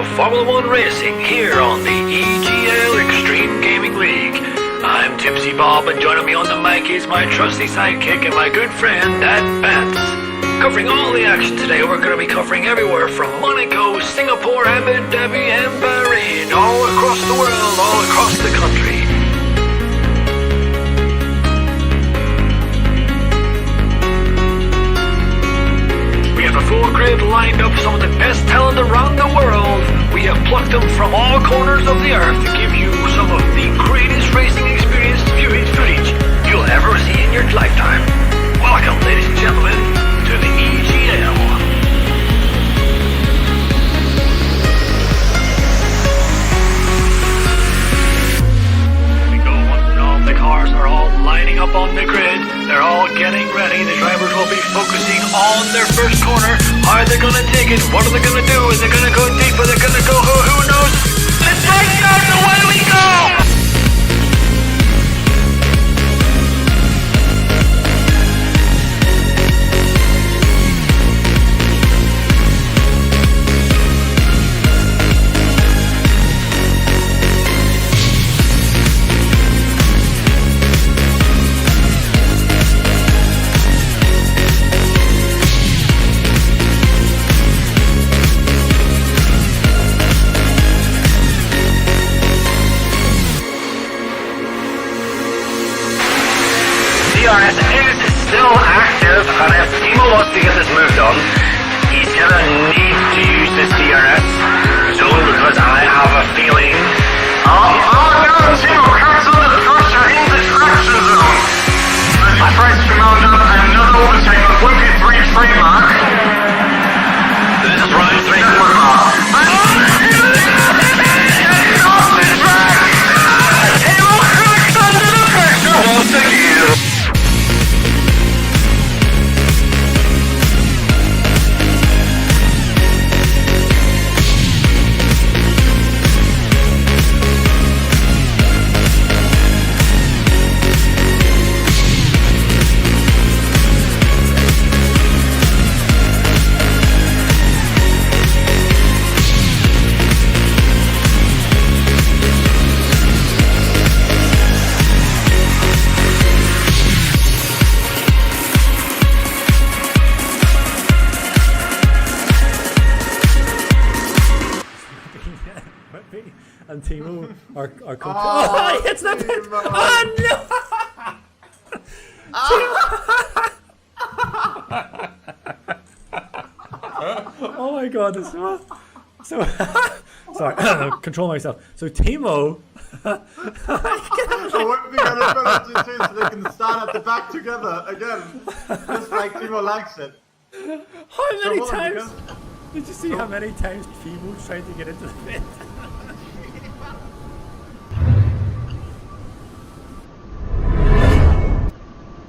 of Formula 1 racing here on the EGL Extreme Gaming League. I'm Tipsy Bob, and joining me on the mic is my trusty sidekick and my good friend, Dad Bats. Covering all the action today, we're going to be covering everywhere from Monaco, Singapore, Abu Dhabi, and Bahrain, all across the world, all across the country. A full grid lined up some of the best talent around the world. We have plucked them from all corners of the earth to give you some of the greatest racing experience viewing footage you'll ever see in your lifetime. Welcome, ladies and gentlemen, to the EGL. We go once and all the cars are all lining up on the grid. They're all getting ready. The drivers will be focusing on their first corner. Are they going to take it? What are they going to do? Is it going to go deep? Are they going to go? Who knows? Let's take out and away we go! DRS is still active, and if Timo wants to get this moved on, he's gonna need to use this DRS zone because I have a feeling. Oh no, Timo comes under the pressure in the traction zone. I tried to mount up another overtake on 1.3 mark. This is round 3. Once again. And Timo are oh, it's not pit. Oh no! Oh my god, this so sorry, control myself. So Timo so what we gotta do so they can stand at the back together again, just like Timo likes it. How many times did you see how many times Timo tried to get into the pit?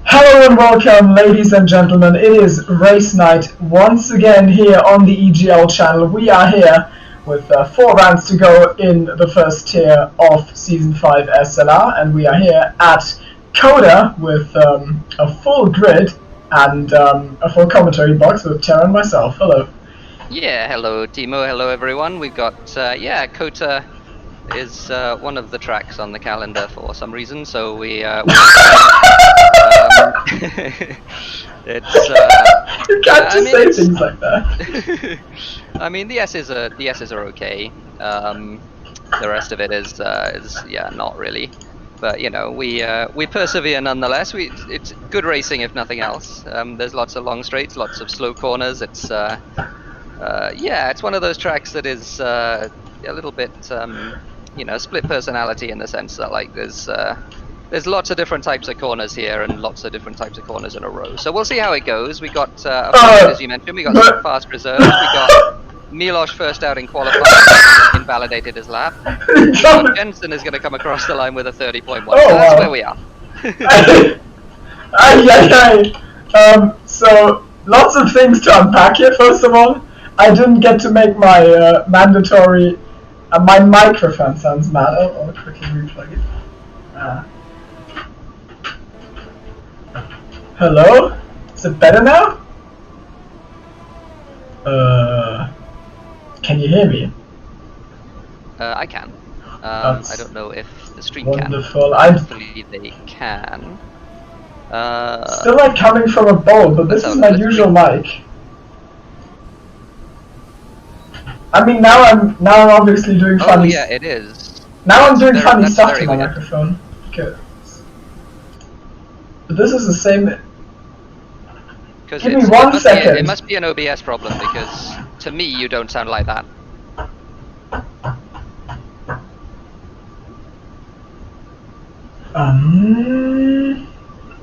Hello and welcome, ladies and gentlemen. It is race night once again here on the EGL channel. We are here with 4 rounds to go in the first tier of Season 5 SLR, and we are here at Coda with a full grid and a full commentary box with Tara and myself. Hello. Yeah, hello Timo, hello everyone. We've got, Coda is one of the tracks on the calendar for some reason, so we it's you can't just say things like that. I mean, the S's are okay. The rest of it is not really. But you know, we persevere nonetheless. It's good racing if nothing else. There's lots of long straights, lots of slow corners. It's it's one of those tracks that is a little bit split personality in the sense that like there's lots of different types of corners here and lots of different types of corners in a row. So we'll see how it goes. We got, as you mentioned, we got some fast reserves. We got Miloš first out in qualifying, invalidated his lap. Jensen is going to come across the line with a 30.1. So that's where we are. So lots of things to unpack here. First of all, I didn't get to make my mandatory. My microphone sounds mad. I'll quickly replug it. Hello? Is it better now? Can you hear me? I can. That's I don't know if the stream wonderful. can. Hopefully they can. Still like coming from a bowl, but this is my usual mic. I mean, now I'm obviously doing funny. Oh yeah, it is. Now I'm doing funny that's stuff very to my weird. microphone. But this is the same. Because Give me 1 second. It must be an OBS problem, because to me you don't sound like that.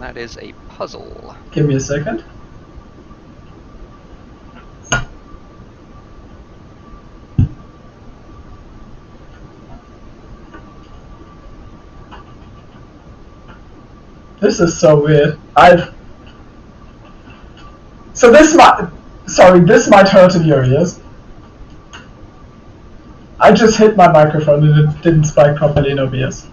That is a puzzle. Give me a second. This is so weird. So this might hurt in your ears. I just hit my microphone and it didn't spike properly in OBS.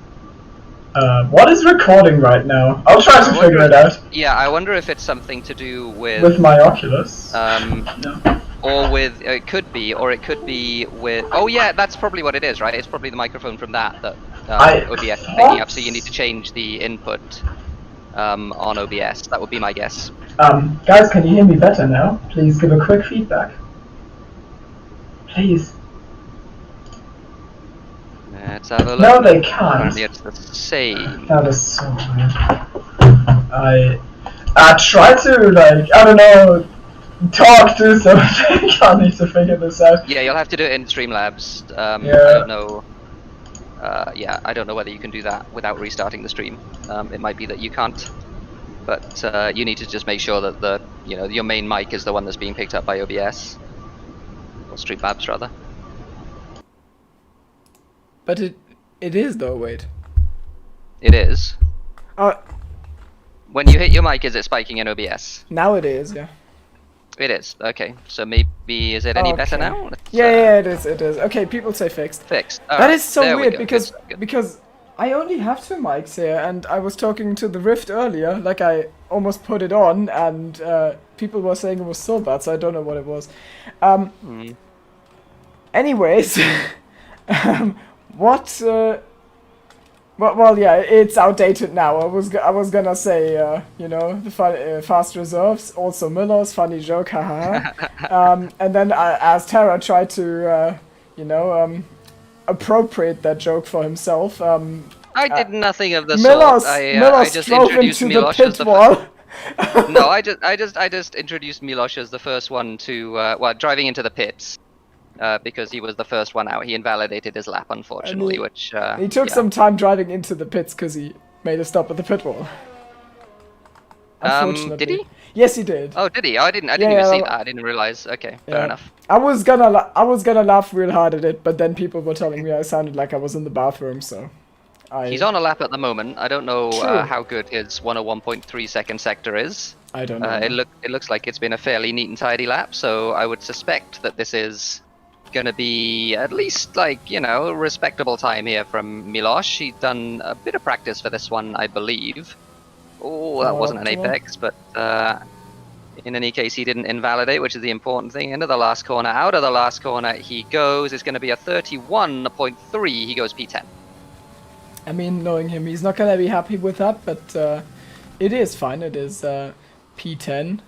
What is recording right now? I'll try to figure it out. Yeah, I wonder if it's something to do with... With my Oculus. No. Or with... It could be with... Oh yeah, that's probably what it is, right? It's probably the microphone from that OBS is picking up, so you need to change the input on OBS. That would be my guess. Guys, can you hear me better now? Please give a quick feedback. Please. Let's have a look. No, they can't. Apparently it's the same. That is so weird. I try to, like, I don't know, talk to something. I need to figure this out. Yeah, you'll have to do it in Streamlabs. Yeah. I don't know. Yeah, I don't know whether you can do that without restarting the stream. It might be that you can't, but you need to just make sure that your main mic is the one that's being picked up by OBS or Streamlabs rather. But it is though. Wait. It is. When you hit your mic, is it spiking in OBS? Now it is. Yeah. It is. Okay. So maybe is it any better now? Yeah, it is. It is. Okay. People say fixed. Fixed. That is so weird because Good. because I only have 2 mics here, and I was talking to the Rift earlier. Like I almost put it on, and people were saying it was so bad. So I don't know what it was. Anyways, Well, yeah, it's outdated now. I was gonna say, the fast reserves, also Miller's funny joke, haha. And then as Tara tried to, appropriate that joke for himself. I did nothing of the Miller's, sort. I Miller's just drove introduced into the Milosh pit as the wall. No, I just introduced Milosh as the first one to driving into the pits. Because he was the first one out. He invalidated his lap, unfortunately, which... he took some time driving into the pits because he made a stop at the pit wall. Unfortunately. Did he? Yes, he did. Oh, did he? Oh, I didn't even see that. I didn't realize. Okay, fair enough. I was gonna laugh real hard at it, but then people were telling me I sounded like I was in the bathroom, so... He's on a lap at the moment. I don't know how good his 101.3 second sector is. I don't know. It looks like it's been a fairly neat and tidy lap, so I would suspect that this is gonna be at least a respectable time here from Milosh. He'd done a bit of practice for this one, I believe. Oh, that wasn't an apex, but in any case he didn't invalidate, which is the important thing. Into the last corner, out of the last corner he goes. It's gonna be a 31.3. He goes P10. I mean, knowing him, he's not gonna be happy with that, but it is fine. It is P10.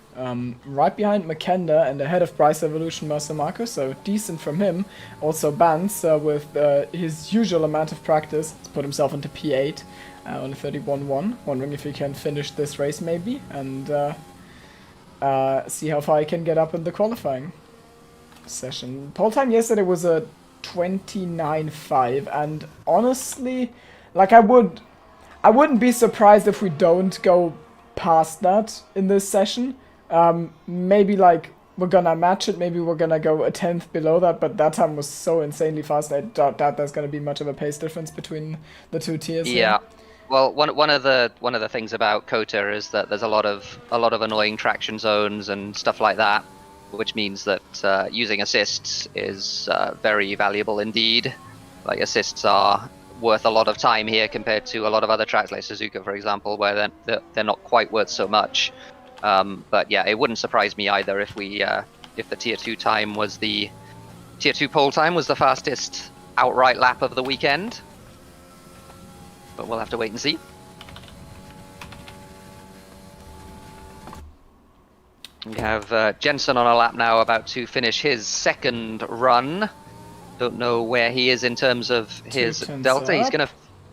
Right behind Makenda and ahead of Price Evolution Master Marco, so decent from him. Also Bans with his usual amount of practice has put himself into P8 on a 31-1, wondering if he can finish this race maybe, and see how far he can get up in the qualifying session. Pole time yesterday was a 29.5, and honestly, I wouldn't be surprised if we don't go past that in this session. Maybe we're gonna match it, maybe we're gonna go a 10th below that, but that time was so insanely fast I doubt that there's gonna be much of a pace difference between the 2 tiers. Yeah. Well, one of the things about Kota is that there's a lot of annoying traction zones and stuff like that, which means that using assists is very valuable indeed. Assists are worth a lot of time here compared to a lot of other tracks like Suzuka, for example, where they're not quite worth so much. But yeah, it wouldn't surprise me either if the tier 2 time was the tier 2 pole time was the fastest outright lap of the weekend. But we'll have to wait and see. We have Jensen on a lap now, about to finish his second run. Don't know where he is in terms of his delta. He's going to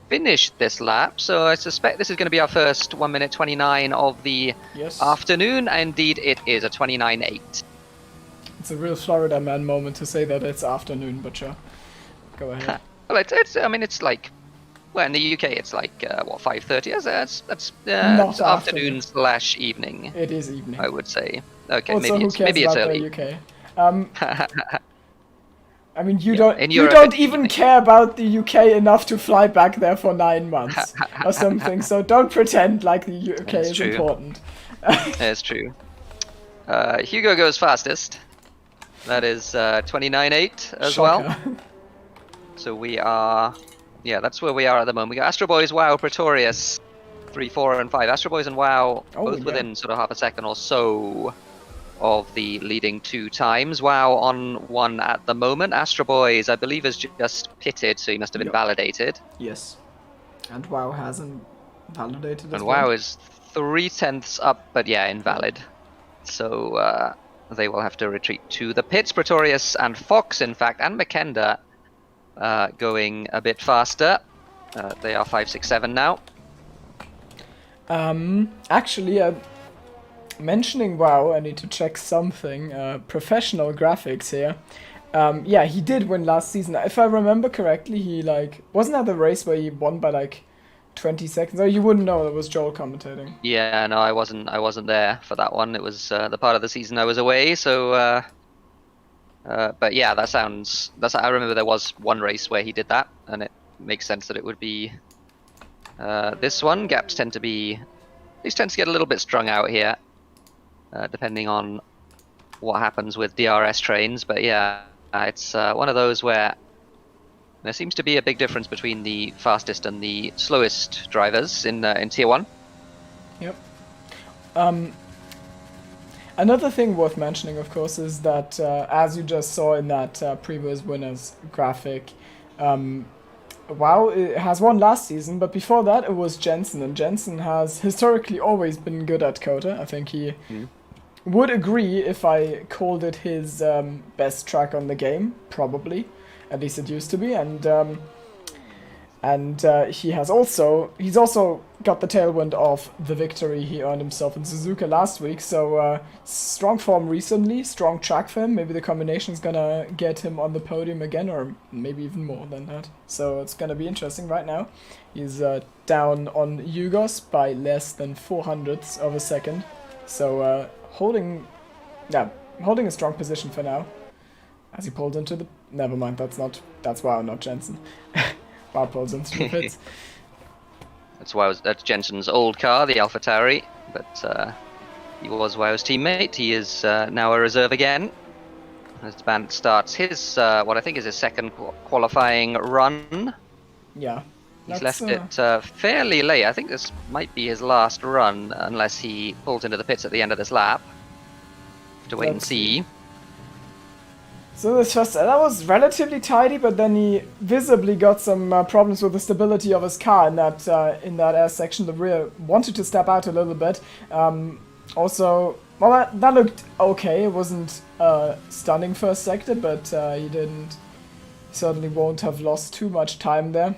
finish this lap, so I suspect this is going to be our first 1 minute 29 of the afternoon. Indeed, it is a 29.8. It's a real Florida man moment to say that it's afternoon, but sure. Go ahead. Well, I mean, it's like, well, in the UK, it's like, what, 5:30? That's Not afternoon / evening. It is evening. I would say. Okay, Also, maybe it's early. The UK? I mean, you don't even care about the UK enough to fly back there for 9 months or something. So don't pretend like the UK is important. That's true. Hugo goes fastest. That is 29.8 as well. So we are, that's where we are at the moment. We got Astro Boys, WoW, Pretorius, 3, 4, and 5. Astro Boys and WoW both within sort of half a second or so of the leading 2 times. WoW on 1 at the moment. Astro Boys, I believe, has just pitted, so he must have been validated. Yes. And WoW hasn't validated as And well. WoW is 3/10 up, but invalid. So they will have to retreat to the pits. Pretorius and Fox, in fact, and Makenda going a bit faster. They are 5, 6, 7 now. Actually, mentioning WoW, I need to check something. Professional graphics here. Yeah, he did win last season. If I remember correctly, he wasn't that the race where he won by 20 seconds? Oh, you wouldn't know. It was Joel commentating. Yeah, no, I wasn't there for that one. It was the part of the season I was away. So, but yeah, I remember there was one race where he did that, and it makes sense that it would be this one. Gaps tend to get a little bit strung out here, depending on what happens with DRS trains. But yeah, it's one of those where there seems to be a big difference between the fastest and the slowest drivers in Tier 1. Yep. Another thing worth mentioning, of course, is that as you just saw in that previous winners graphic, WoW has won last season, but before that it was Jensen, and Jensen has historically always been good at Coda. I think he would agree if I called it his best track on the game, probably. At least it used to be, and he's also got the tailwind of the victory he earned himself in Suzuka last week. So strong form recently, strong track for him. Maybe the combination is gonna get him on the podium again, or maybe even more than that. So it's gonna be interesting right now. He's down on Yugos by less than 0.04 of a second. So holding a strong position for now. As he pulled into the... Never mind, that's WoW, not Jensen. WoW pulls into the pits. That's Jensen's old car, the Alpha Tauri, but he was WoW's teammate. He is now a reserve again. As Bandit starts his, what I think is his second qualifying run. Yeah. He's left it fairly late. I think this might be his last run, unless he pulls into the pits at the end of this lap. Have to wait and see. So this that was relatively tidy, but then he visibly got some problems with the stability of his car in that air section. The rear wanted to step out a little bit. Also, well, that looked okay. It wasn't stunning first sector, but he certainly won't have lost too much time there.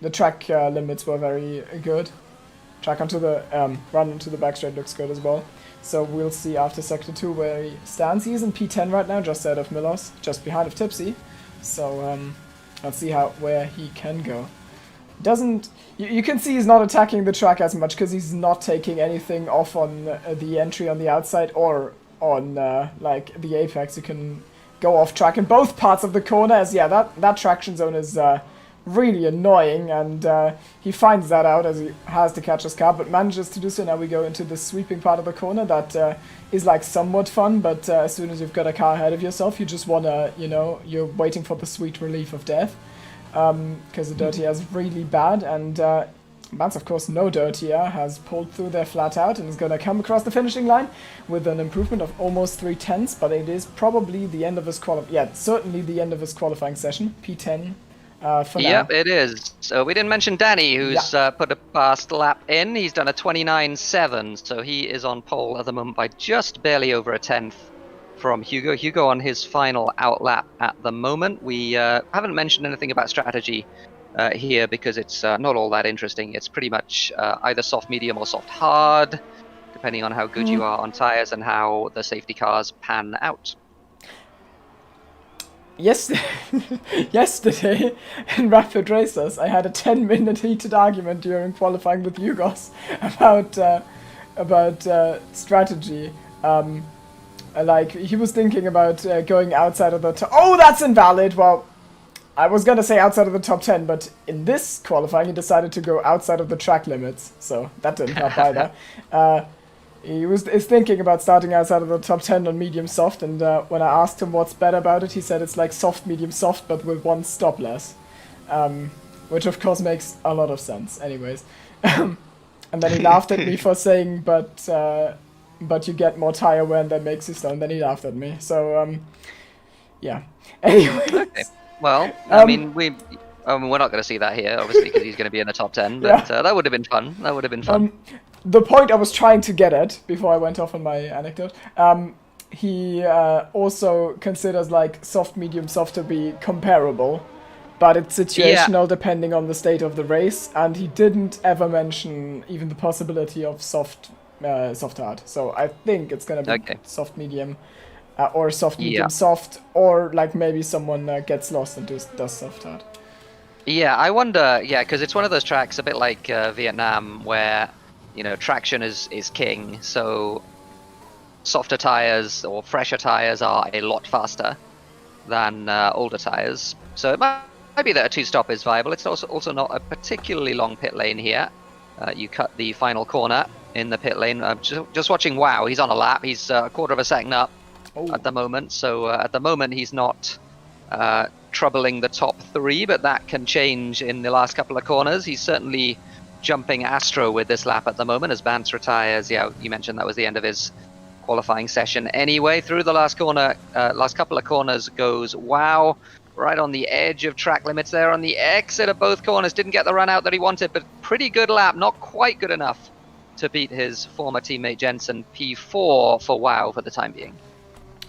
The track limits were very good. Track onto the run into the backstraight looks good as well. So we'll see after Sector 2 where he stands. He's in P10 right now, just ahead of Milos, just behind of Tipsy. So let's see where he can go. You can see he's not attacking the track as much because he's not taking anything off on the entry on the outside or on like the apex. You can go off track in both parts of the corner, as that traction zone is really annoying, and he finds that out as he has to catch his car, but manages to do so. Now we go into the sweeping part of the corner that is like somewhat fun, but as soon as you've got a car ahead of yourself, you just wanna, you're waiting for the sweet relief of death, because the dirty air is really bad, and Bounce, of course, no dirt here, has pulled through there flat out and is going to come across the finishing line with an improvement of almost 3/10, but it is probably the end of his certainly the end of his qualifying session. P10 for now. Yep, it is. So we didn't mention Danny, who's put a fast lap in. He's done a 29.7, so he is on pole at the moment by just barely over a tenth from Hugo. Hugo on his final out lap at the moment. We haven't mentioned anything about strategy here because it's not all that interesting. It's pretty much either soft medium or soft hard, depending on how good you are on tires and how the safety cars pan out. Yesterday in Rapid Racers, I had a 10-minute heated argument during qualifying with Yugos about strategy. Like, he was thinking about going outside of the top. Oh, that's invalid! Well, I was gonna say outside of the top 10, but in this qualifying he decided to go outside of the track limits, so that didn't help either. He is thinking about starting outside of the top 10 on medium soft, and when I asked him what's better about it, he said it's like soft, medium soft, but with one stop less. Which of course makes a lot of sense, anyways. And then he laughed at me for saying, but you get more tire wear and that makes you slow, and then he laughed at me, so, yeah. Anyways. Okay. Well, I mean, we're not going to see that here, obviously, because he's going to be in the top 10, but that would have been fun. That would have been fun. The point I was trying to get at, before I went off on my anecdote, he also considers, like, soft, medium, soft to be comparable, but it's situational depending on the state of the race, and he didn't ever mention even the possibility of soft, soft hard. So I think it's going to be soft, medium, or soft, medium, soft, or like maybe someone gets lost and does soft hard. Yeah, I wonder, because it's one of those tracks a bit like Vietnam where, you know, traction is king, so softer tires or fresher tires are a lot faster than older tires. So it might be that a two-stop is viable. It's also not a particularly long pit lane here. You cut the final corner in the pit lane. Just watching WoW, he's on a lap. He's a quarter of a second up at the moment. So at the moment he's not troubling the top three, but that can change in the last couple of corners. He's certainly jumping Astro with this lap at the moment as Vance retires. Yeah, you mentioned that was the end of his qualifying session. Anyway, through the last corner, last couple of corners goes WoW, right on the edge of track limits there on the exit of both corners. Didn't get the run out that he wanted, but pretty good lap, not quite good enough to beat his former teammate Jensen. P4 for WoW for the time being.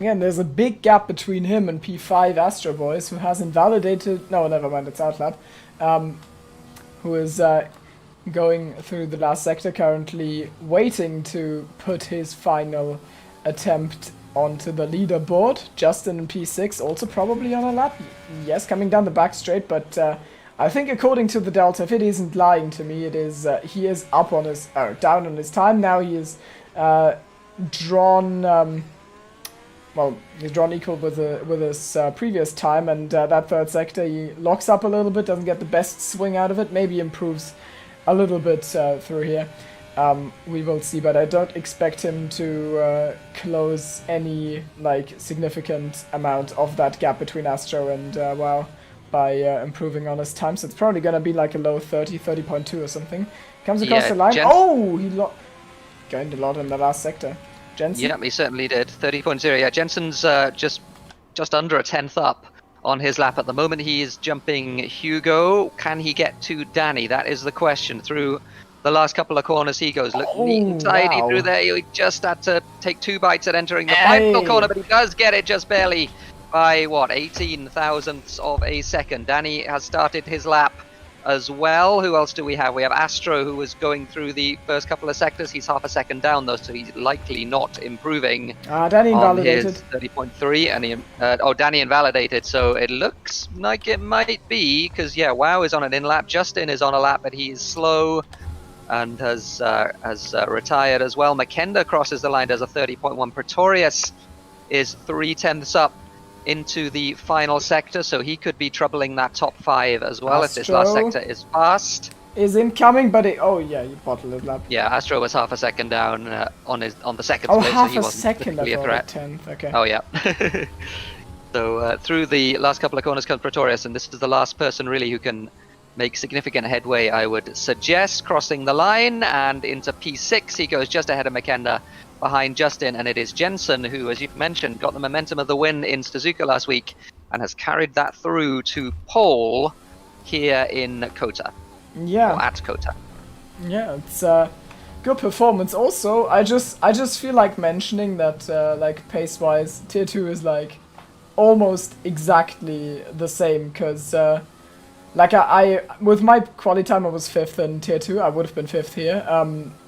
Again, there's a big gap between him and P5 Astro Boys, who has invalidated... No, never mind, it's Outlap. Who is going through the last sector, currently waiting to put his final attempt onto the leaderboard. Justin in P6, also probably on a lap. Yes, coming down the back straight, but I think according to the Delta, if it isn't lying to me, it is he is up on his... down on his time. Now he is drawn... well, he's drawn equal with his previous time, and that third sector he locks up a little bit, doesn't get the best swing out of it, maybe improves a little bit through here. We will see, but I don't expect him to close any like significant amount of that gap between Astro and WoW by improving on his time, so it's probably going to be like a low 30.2 or something. Comes across the line. He gained a lot in the last sector. Jensen? Yeah, he certainly did. 30.0. Yeah, Jensen's just under a tenth up on his lap at the moment. He is jumping Hugo. Can he get to Danny? That is the question. Through the last couple of corners he goes. Look, neat and tidy through there. He just had to take 2 bites at entering the final corner, but he does get it just barely by, what, 18 thousandths of a second. Danny has started his lap as well. Who else do we have? We have Astro, who was going through the first couple of sectors. He's half a second down though, so he's likely not improving. Danny invalidated. His 30.3, and he, Danny invalidated. So it looks like it might be because WoW is on an in lap. Justin is on a lap, but he is slow and has retired as well. Makenda crosses the line, does a 30.1. Pretorius is 3/10 up into the final sector, so he could be troubling that top 5 as well. Astro if this last sector is fast. Is incoming, but he bottled his lap. Yeah, Astro was half a second down on the second split, so he wasn't particularly a threat. 10th. Okay. Oh yeah. So through the last couple of corners comes Pretorius, and this is the last person really who can make significant headway, I would suggest crossing the line and into P6. He goes just ahead of Makenda, behind Justin, and it is Jensen who, as you've mentioned, got the momentum of the win in Suzuka last week and has carried that through to pole here in Kota. Yeah. Or at Kota. Yeah, it's good performance. Also, I just feel like mentioning that like pace-wise, tier 2 is like almost exactly the same, because like I with my quality time I was 5th in tier 2. I would have been 5th here.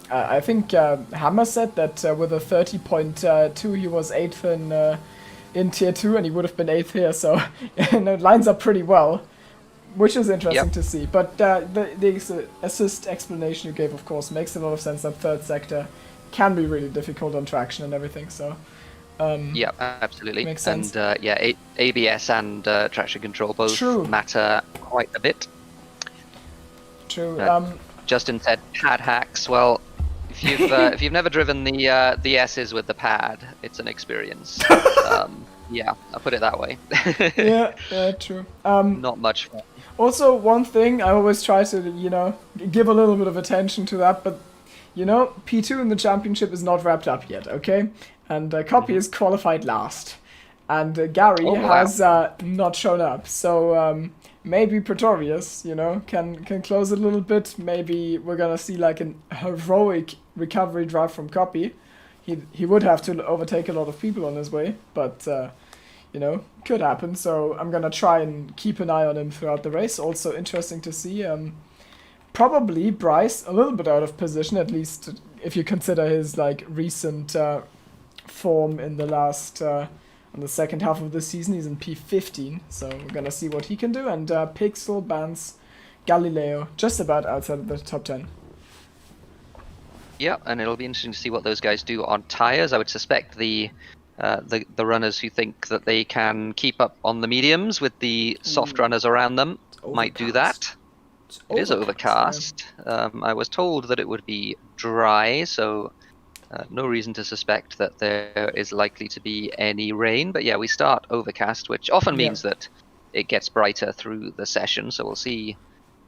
I think Hammer said that with a 30.2 he was 8th in tier 2, and he would have been 8th here. So it lines up pretty well, which is interesting to see. But the assist explanation you gave, of course, makes a lot of sense. That third sector can be really difficult on traction and everything. So yeah, absolutely. Makes sense. And yeah, ABS and traction control both matter quite a bit. True. Justin said pad hacks. Well, if you've never driven the S's with the pad, it's an experience. Yeah, I'll put it that way. yeah, true. Not much fun. Also, one thing I always try to, give a little bit of attention to that, but, P2 in the championship is not wrapped up yet, okay? And Copy is qualified last. And Gary has not shown up. So maybe Pretorius, can close it a little bit. Maybe we're gonna see like an heroic recovery drive from Copy. He would have to overtake a lot of people on his way, but could happen. So I'm gonna try and keep an eye on him throughout the race. Also interesting to see. Probably Bryce a little bit out of position, at least if you consider his like recent form in the last on the second half of the season. He's in P15, so we're gonna see what he can do. And Pixel bans Galileo just about outside of the top 10. Yeah, and it'll be interesting to see what those guys do on tires. I would suspect the runners who think that they can keep up on the mediums with the soft runners around them might do that. It is overcast. I was told that it would be dry, so no reason to suspect that there is likely to be any rain. But yeah, we start overcast, which often means that it gets brighter through the session. So we'll see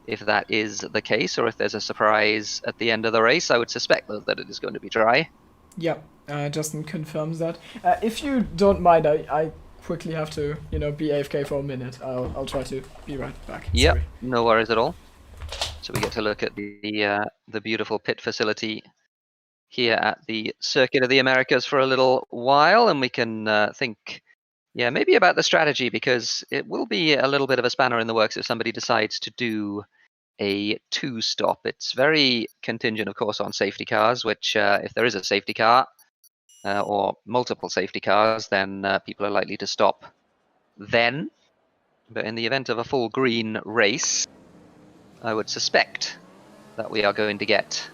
if that is the case, or if there's a surprise at the end of the race. I would suspect, though, that it is going to be dry. Yeah, Justin confirms that. If you don't mind, I quickly have to, be AFK for a minute. I'll try to be right back. Yeah, Sorry. no worries at all. So we get to look at the beautiful pit facility here at the Circuit of the Americas for a little while, and we can think, maybe about the strategy, because it will be a little bit of a spanner in the works if somebody decides to do a 2-stop. It's very contingent, of course, on safety cars, which if there is a safety car or multiple safety cars, then people are likely to stop then. But in the event of a full green race, I would suspect that we are going to get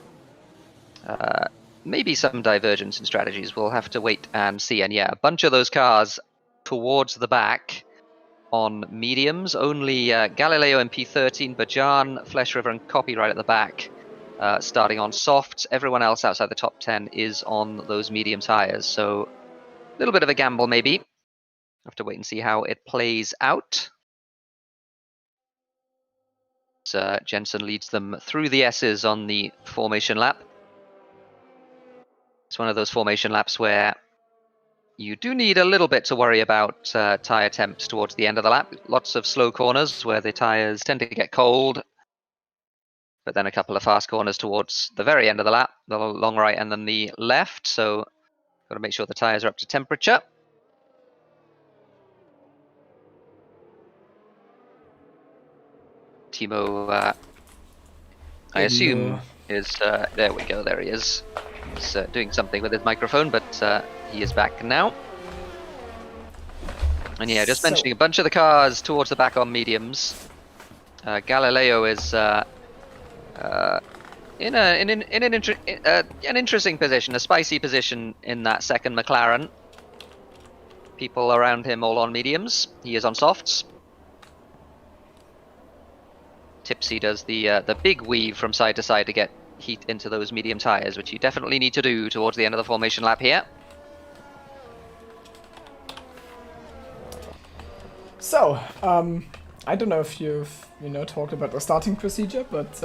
maybe some divergence in strategies. We'll have to wait and see. And yeah, a bunch of those cars towards the back on mediums. Only Galileo in P13, Bajan, Flesh River, and Copy right at the back, starting on softs. Everyone else outside the top 10 is on those medium tires. So a little bit of a gamble, maybe. Have to wait and see how it plays out. So Jensen leads them through the S's on the formation lap. It's one of those formation laps where you do need a little bit to worry about tyre temps towards the end of the lap. Lots of slow corners where the tyres tend to get cold, but then a couple of fast corners towards the very end of the lap, the long right and then the left. So got to make sure the tyres are up to temperature. Timo, I assume, is... there we go, there he is. He's doing something with his microphone, but he is back now. And yeah, just mentioning a bunch of the cars towards the back on mediums. Galileo is in an interesting position, a spicy position in that second McLaren. People around him all on mediums. He is on softs. Tipsy does the big weave from side to side to get heat into those medium tyres, which you definitely need to do towards the end of the formation lap here. So, I don't know if you've talked about the starting procedure, but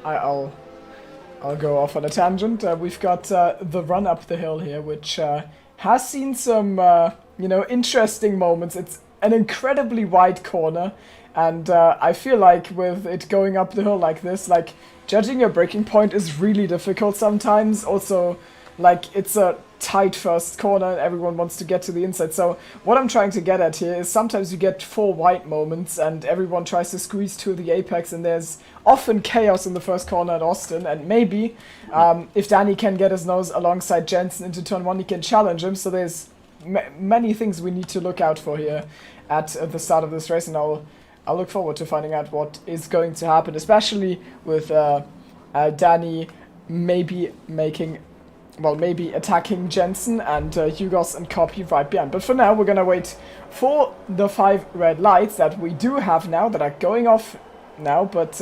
I'll go off on a tangent. We've got the run up the hill here, which has seen some interesting moments. It's an incredibly wide corner, and I feel like with it going up the hill like this, like judging your braking point is really difficult sometimes. Also, like it's a tight first corner and everyone wants to get to the inside. So what I'm trying to get at here is sometimes you get 4 wide moments and everyone tries to squeeze to the apex, and there's often chaos in the first corner at Austin. And maybe if Danny can get his nose alongside Jensen into turn 1, he can challenge him. So there's many things we need to look out for here at the start of this race, and I'll look forward to finding out what is going to happen, especially with Danny maybe attacking Jensen and Hugos and Copy right behind. But for now, we're gonna wait for the 5 red lights that we do have now, that are going off now, but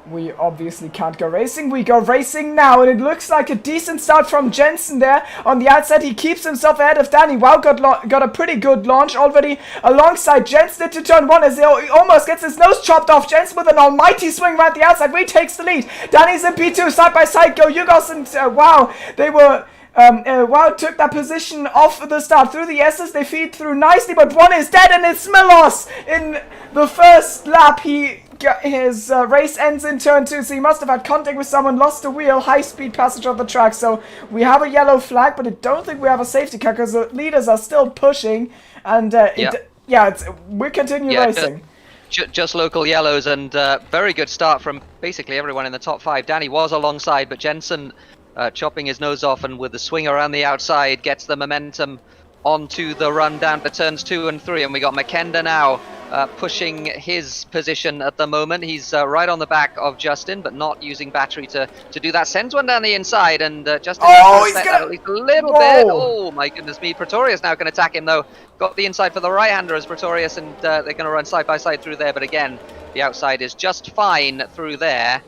we obviously can't go racing. We go racing now, and it looks like a decent start from Jensen there. On the outside, he keeps himself ahead of Danny. Wow, got a pretty good launch already alongside Jensen into turn 1 as he almost gets his nose chopped off. Jensen with an almighty swing right the outside, retakes the lead. Danny's in P2, side by side go Hugos and Wow. They were... Wow took that position off the start. Through the S's, they feed through nicely, but one is dead, and it's Milos in the first lap. His race ends in turn 2, so he must have had contact with someone, lost the wheel, high-speed passage of the track. So we have a yellow flag, but I don't think we have a safety car because the leaders are still pushing, and we continue racing. Just local yellows, and very good start from basically everyone in the top 5. Danny was alongside, but Jensen chopping his nose off, and with the swing around the outside gets the momentum onto the run down to turns 2 and 3, and we got Makenda now pushing his position at the moment. He's right on the back of Justin, but not using battery to do that. Sends one down the inside, and Justin he's that gonna... at least a little bit. Oh my goodness me, Pretorius now can attack him though. Got the inside for the right-hander as Pretorius, and they're going to run side by side through there, but again, the outside is just fine through there.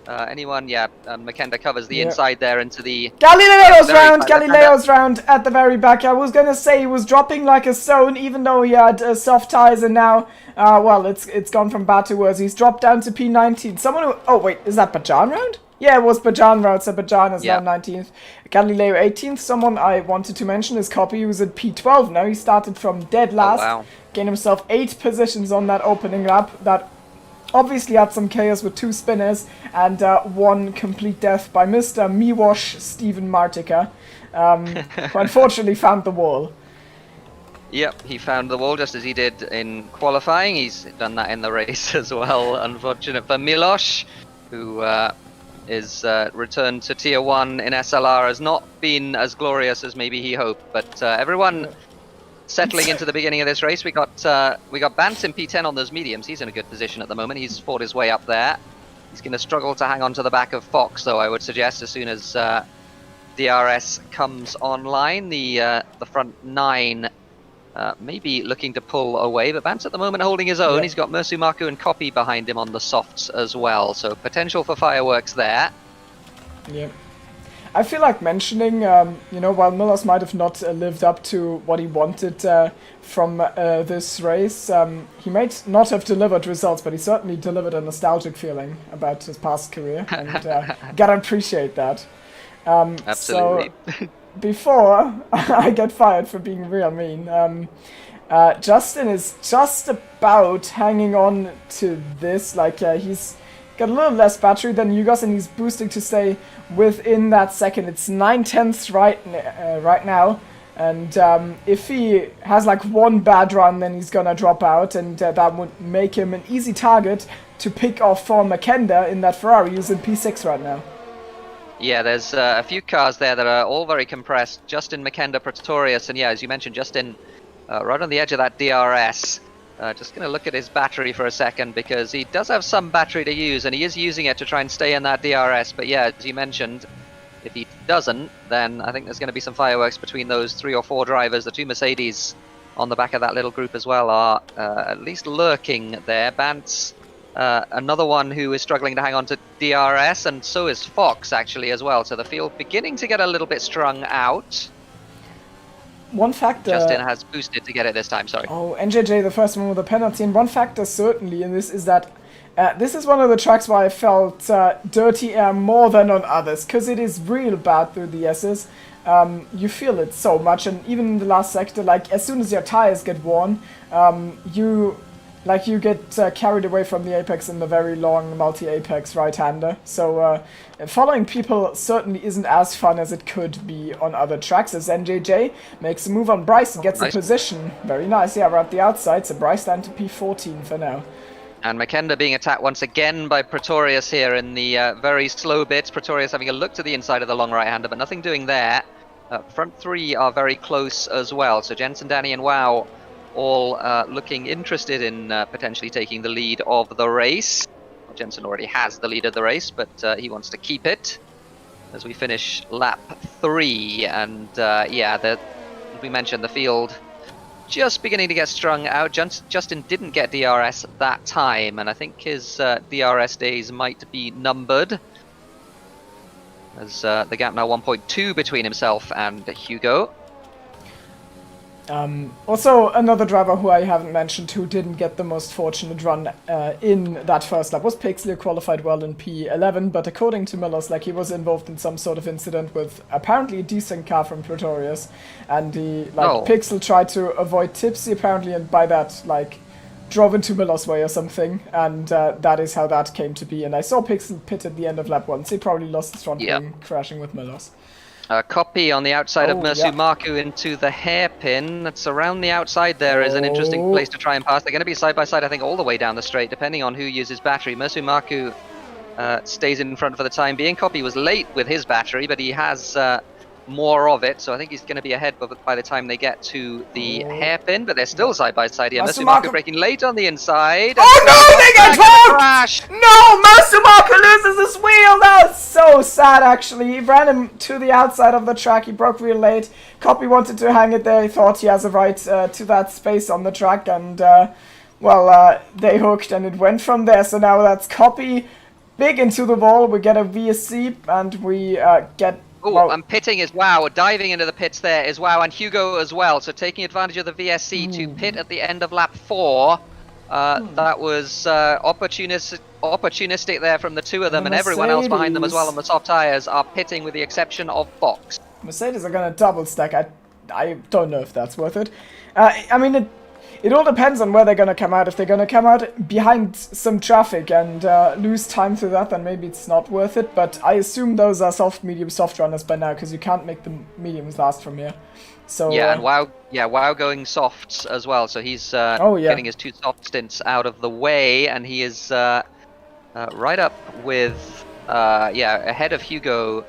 Makenda covers the inside there into the... Galileo's round at the very back. I was gonna say he was dropping like a stone, even though he had soft tires, and now, it's gone from bad to worse. He's dropped down to P19. Someone who... Oh, wait, is that Bajan round? Yeah, it was Bajan round, so Bajan is now 19th. Galileo 18th. Someone I wanted to mention is Copy, who's at P12 now. He started from dead last. Oh, wow. Gained himself 8 positions on that opening lap. That obviously had some chaos with 2 spinners and 1 complete death by Mr. Miłosz Steven Martika, who unfortunately found the wall. Yep, he found the wall just as he did in qualifying. He's done that in the race as well. Unfortunate for Miłosz, who is returned to Tier 1 in SLR, has not been as glorious as maybe he hoped, but everyone... Settling into the beginning of this race, we got Bant in P10 on those mediums. He's in a good position at the moment. He's fought his way up there. He's going to struggle to hang on to the back of Fox, though, I would suggest, as soon as DRS comes online. The front 9 maybe looking to pull away, but Bant's at the moment holding his own. Yeah. He's got Mersu Marku and Copy behind him on the softs as well, so potential for fireworks there. Yeah. I feel like mentioning, while Milos might have not lived up to what he wanted from this race, he might not have delivered results, but he certainly delivered a nostalgic feeling about his past career, and gotta appreciate that. Absolutely. So, before I get fired for being real mean, Justin is just about hanging on to this, he's got a little less battery than Hugos, and he's boosting to stay within that second. It's 9/10 right now, and if he has like 1 bad run, then he's gonna drop out, and that would make him an easy target to pick off for Makenda in that Ferrari, who's in P6 right now. Yeah, there's a few cars there that are all very compressed. Justin, Makenda, Pretorius, and yeah, as you mentioned, Justin right on the edge of that DRS. Just going to look at his battery for a second, because he does have some battery to use, and he is using it to try and stay in that DRS. But yeah, as you mentioned, if he doesn't, then I think there's going to be some fireworks between those 3 or 4 drivers. The 2 Mercedes on the back of that little group as well are at least lurking there. Bant's another one who is struggling to hang on to DRS, and so is Fox actually as well. So the field beginning to get a little bit strung out. one factor. Justin has boosted to get it this time, sorry. Oh, NJJ, the first one with a penalty, and one factor certainly in this is that this is one of the tracks where I felt dirty air more than on others, because it is real bad through the S's. You feel it so much, and even in the last sector, like as soon as your tires get worn, you get carried away from the apex in the very long multi-apex right-hander. So following people certainly isn't as fun as it could be on other tracks, as NJJ makes a move on Bryce and gets a position. Very nice, yeah, we're at the outside, so Bryce down to P14 for now. And Makenda being attacked once again by Pretorius here in the very slow bits. Pretorius having a look to the inside of the long right-hander, but nothing doing there. Front three are very close as well, so Jensen, Danny and Wow all looking interested in potentially taking the lead of the race. Well, Jensen already has the lead of the race, but he wants to keep it as we finish lap 3. And yeah, as we mentioned, the field just beginning to get strung out. Justin didn't get DRS that time, and I think his DRS days might be numbered, as the gap now 1.2 between himself and Hugo. Also, another driver who I haven't mentioned who didn't get the most fortunate run in that first lap was Pixley, who qualified well in P11, but according to Millers, like, he was involved in some sort of incident with apparently a decent car from Pretorius, and Pixel tried to avoid Tipsy apparently, and by that, like, drove into Miller's way or something, and that is how that came to be. And I saw Pixel pit at the end of lap 1, so he probably lost his front wing crashing with Miller's. Copy on the outside of Mersu Marku into the hairpin. That's around the outside there is an interesting place to try and pass. They're going to be side by side, I think, all the way down the straight, depending on who uses battery. Mersu Marku stays in front for the time being. Copy was late with his battery, but he has more of it, so I think he's going to be ahead by the time they get to the hairpin, but they're still side by side here. Mersu Marku breaking late on the inside. Oh no, they get hooked! Crash. No, Mersu Marku loses his wheel! That's so sad, actually. He ran him to the outside of the track, he broke real late. Copy wanted to hang it there, he thought he has a right to that space on the track, and they hooked and it went from there, so now that's Copy big into the wall. We get a VSC and we get... Oh, and pitting is Wow, diving into the pits there is Wow, and Hugo as well, so taking advantage of the VSC to pit at the end of lap 4. That was opportunistic there from the two of them, and everyone else behind them as well on the soft tyres are pitting with the exception of Fox. Mercedes are going to double stack. I don't know if that's worth it. I mean, it all depends on where they're going to come out. If they're going to come out behind some traffic and lose time through that, then maybe it's not worth it. But I assume those are soft, medium, soft runners by now, because you can't make the mediums last from here. So yeah, and Wow going softs as well. So he's getting his 2 soft stints out of the way, and he is right up with ahead of Hugo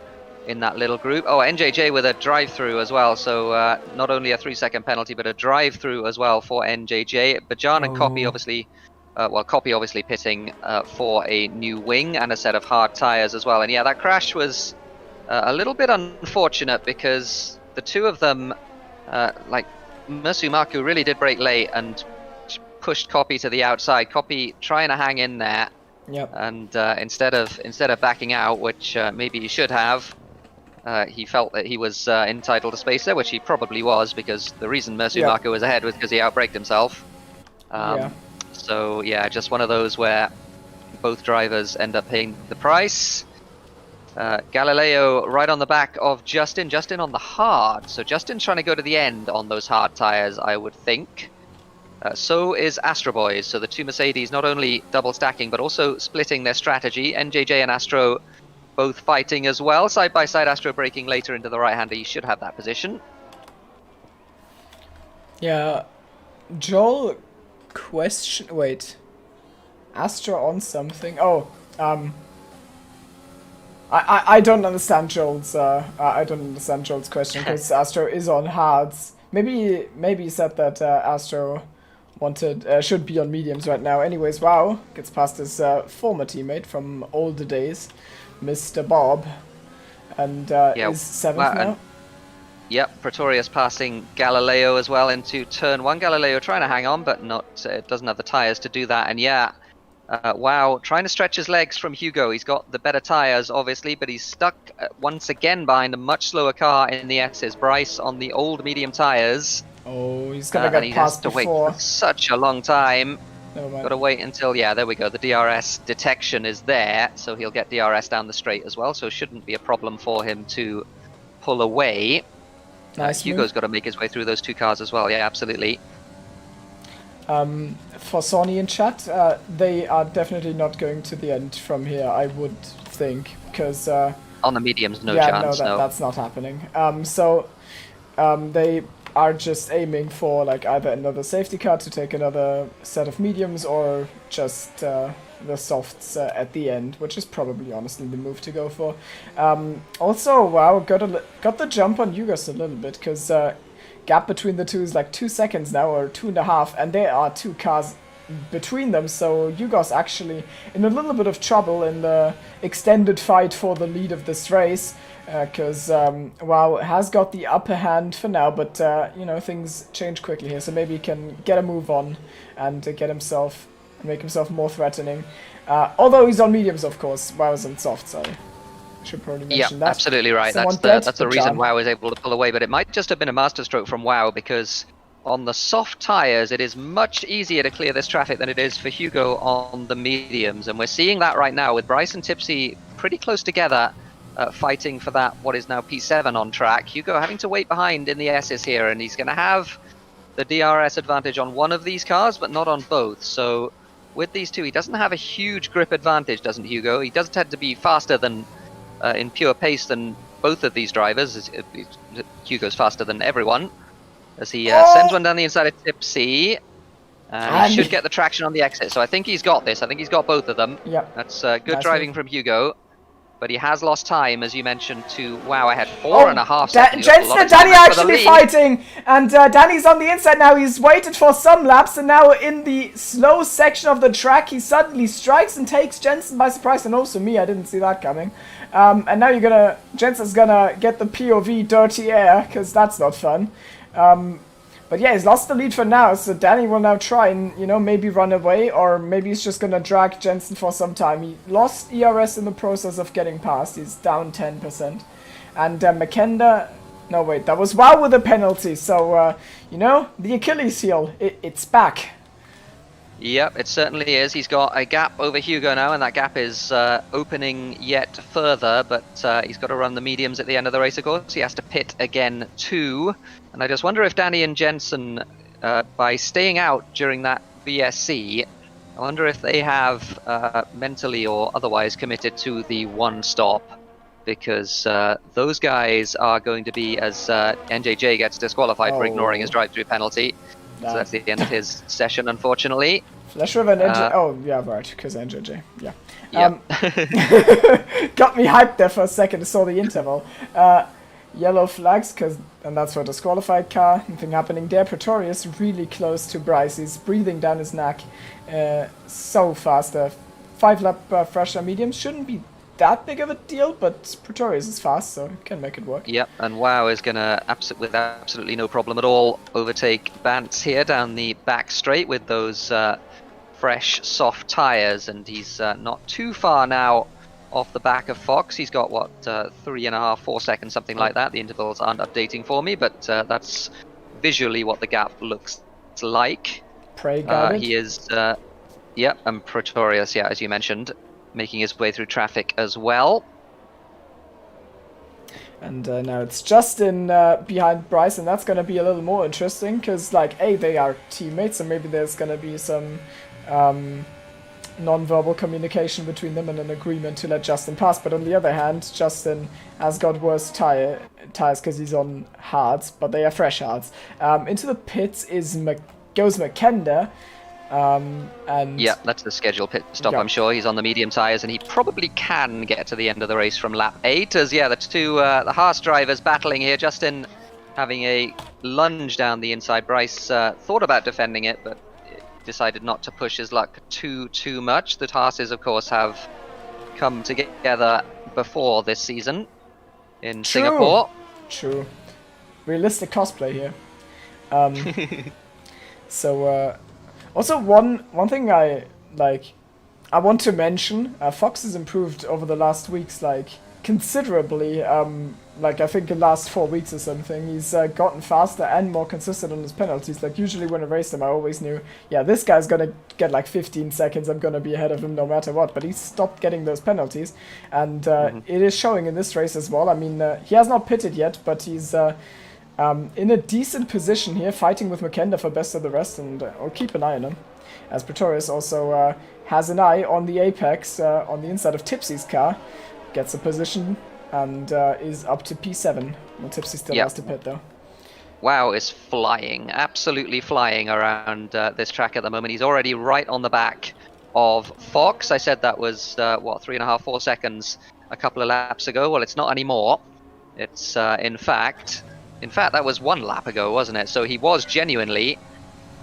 in that little group. Oh, NJJ with a drive-through as well, so not only a 3-second penalty, but a drive-through as well for NJJ. Bajan and Copy obviously, Copy obviously pitting for a new wing and a set of hard tyres as well. And yeah, that crash was a little bit unfortunate, because the two of them, Mersu Marku really did brake late and pushed Copy to the outside. Copy trying to hang in there. Yep. And instead of backing out, which maybe he should have, he felt that he was entitled to space there, which he probably was, because the reason Mersu Marku was ahead was because he outbraked himself. So yeah, just one of those where both drivers end up paying the price. Galileo right on the back of Justin. Justin on the hard, so Justin's trying to go to the end on those hard tyres, I would think. So is Astro Boys, so the two Mercedes not only double stacking but also splitting their strategy. NJJ and Astro both fighting as well. Side by side, Astro braking later into the right-hander. He should have that position. Yeah, Joel, question... Wait. Astro on something? Oh, I don't understand Joel's, question, because Astro is on hards. Maybe he said that Astro should be on mediums right now. Anyways, Wow gets past his former teammate from older days, Mr. Bob, and is 7th now. Yep, Pretorius passing Galileo as well into turn 1. Galileo trying to hang on, but doesn't have the tyres to do that. And yeah, Wow, trying to stretch his legs from Hugo. He's got the better tyres, obviously, but he's stuck once again behind a much slower car in the S's. Bryce on the old medium tyres. Oh, he's gonna And get he has past to wait before. for such a long time. Never mind. Got to wait until, yeah, there we go. The DRS detection is there, so he'll get DRS down the straight as well, so it shouldn't be a problem for him to pull away. Nice Hugo's got to make his way through those two cars as well, yeah, absolutely. For Sony in chat, they are definitely not going to the end from here, I would think, because... On the mediums, no yeah, chance, no. That's not happening. They are just aiming for like either another safety car to take another set of mediums or just the softs at the end, which is probably honestly the move to go for. Also, wow, got the jump on Yugos a little bit, because gap between the two is like 2 seconds now, or 2.5, and there are 2 cars between them, so Yugos actually in a little bit of trouble in the extended fight for the lead of this race, because WoW has got the upper hand for now, but you know, things change quickly here, so maybe he can get a move on and make himself more threatening. Although he's on mediums, of course. WoW's on softs, I should probably mention that. Yeah, absolutely right. Someone That's dead? the Good reason job. WoW is able to pull away, but it might just have been a masterstroke from WoW, because on the soft tyres it is much easier to clear this traffic than it is for Hugo on the mediums, and we're seeing that right now with Bryce and Tipsy pretty close together, fighting for that what is now P7 on track. Hugo having to wait behind in the S's here, and he's going to have the DRS advantage on one of these cars but not on both, so with these two he doesn't have a huge grip advantage, doesn't Hugo? He does tend to be faster than in pure pace than both of these drivers. Hugo's faster than everyone, as he sends one down the inside of Tipsy. He should get the traction on the exit, so I think he's got this. I think he's got both of them. Yep. That's good Nice driving move. from Hugo. But he has lost time, as you mentioned, to WoW ahead 4.5 seconds. Jensen and Danny are actually fighting, and Danny's on the inside now. He's waited for some laps, and now in the slow section of the track, he suddenly strikes and takes Jensen by surprise, and also me. I didn't see that coming. And now Jensen's gonna get the POV dirty air, because that's not fun. But yeah, he's lost the lead for now, so Danny will now try and, you know, maybe run away, or maybe he's just gonna drag Jensen for some time. He lost ERS in the process of getting past. He's down 10%. And Makenda... No, wait, that was WoW with a penalty, so, you know, the Achilles heel, it's back. Yep, it certainly is. He's got a gap over Hugo now, and that gap is opening yet further, but he's got to run the mediums at the end of the race, of course. He has to pit again too, and I just wonder if Danny and Jensen, by staying out during that VSC, I wonder if they have mentally or otherwise committed to the one stop, because those guys are going to be, as NJJ gets disqualified for ignoring his drive-through penalty. So that's the end of his session, unfortunately. Flash River and NJ... oh, yeah, right, because NJJ, yeah. Yep. Got me hyped there for a second, saw the interval. Yellow flags, and that's for a disqualified car. Nothing happening there. Pretorius really close to Bryce. He's breathing down his neck so fast. 5-lap fresher mediums shouldn't be that big of a deal, but Pretorius is fast, so it can make it work. Yep, and WoW is going to, with absolutely no problem at all, overtake Bantz here down the back straight with those fresh, soft tyres, and he's not too far now off the back of Fox. He's got, what, 3.5, 4 seconds, something like that. The intervals aren't updating for me, but that's visually what the gap looks like. Prey guided. He is, yep, and Pretorius, yeah, as you mentioned, making his way through traffic as well. And now it's Justin behind Bryce, and that's going to be a little more interesting, because, like, they are teammates, so maybe there's going to be some non-verbal communication between them and an agreement to let Justin pass. But on the other hand, Justin has got worse tires because he's on hards, but they are fresh hards. Into the pits goes Makenda. And yeah, that's the scheduled pit stop. I'm sure he's on the medium tires, and he probably can get to the end of the race from lap 8. As the two the Haas drivers battling here. Justin having a lunge down the inside. Bryce thought about defending it, but decided not to push his luck too much. The Haases, of course, have come together before this season in Singapore. True. Realistic cosplay here. So. Also, one thing I like, I want to mention Fox has improved over the last weeks, like considerably. Like I think in the last 4 weeks or something, he's gotten faster and more consistent on his penalties. Like usually when I raced him, I always knew, yeah, this guy's gonna get like 15 seconds. I'm gonna be ahead of him no matter what. But he's stopped getting those penalties, and it is showing in this race as well. I mean, he has not pitted yet, but he's in a decent position here, fighting with Makenda for best of the rest, and I'll keep an eye on him. As Pretorius also has an eye on the apex on the inside of Tipsy's car, gets a position, and is up to P7. Well, Tipsy still has to pit though. WoW is flying, absolutely flying around this track at the moment. He's already right on the back of Fox. I said that was, what, 3.5, 4 seconds a couple of laps ago. Well, it's not anymore. It's, in fact, that was 1 lap ago, wasn't it? So he was genuinely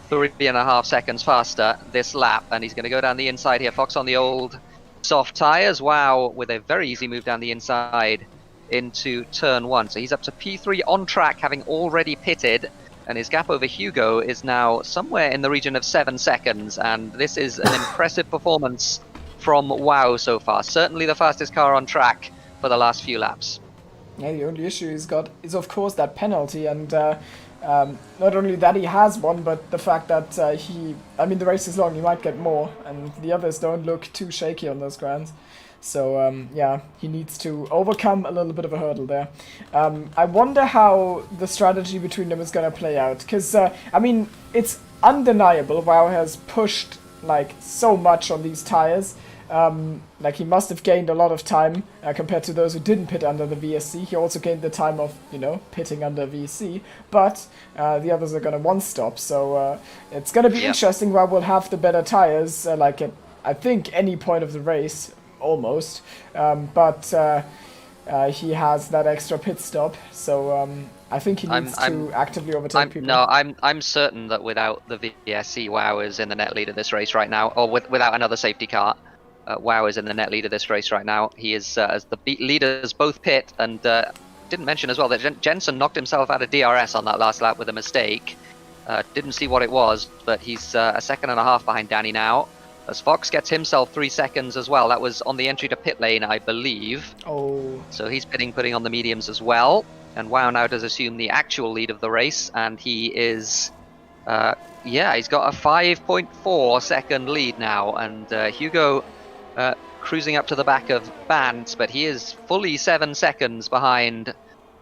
3.5 seconds faster this lap, and he's going to go down the inside here. Fox on the old soft tyres. WoW with a very easy move down the inside into turn 1. So he's up to P3 on track, having already pitted, and his gap over Hugo is now somewhere in the region of 7 seconds, and this is an impressive performance from WoW so far. Certainly the fastest car on track for the last few laps. Yeah, the only issue he's got is of course that penalty, and not only that he has one, but the fact that I mean the race is long, he might get more, and the others don't look too shaky on those grounds. So yeah, he needs to overcome a little bit of a hurdle there. I wonder how the strategy between them is going to play out, because I mean it's undeniable WoW has pushed like so much on these tires. Like he must have gained a lot of time compared to those who didn't pit under the VSC. He also gained the time of, you know, pitting under VSC, but the others are going to one-stop, so it's going to be interesting where we'll have the better tires, like at, I think, any point of the race, almost, but he has that extra pit stop, so I think he needs to actively overtake people. No, I'm certain that without the VSC, WoW is in the net lead of this race right now, or without another safety car. WoW is in the net lead of this race right now. He is, as the leaders both pit, and didn't mention as well that Jensen knocked himself out of DRS on that last lap with a mistake. Didn't see what it was, but he's 1.5 seconds behind Danny now. As Fox gets himself 3 seconds as well. That was on the entry to pit lane, I believe. Oh. So he's putting on the mediums as well. And WoW now does assume the actual lead of the race, and he is... yeah, he's got a 5.4 second lead now, and Hugo... cruising up to the back of Bant, but he is fully 7 seconds behind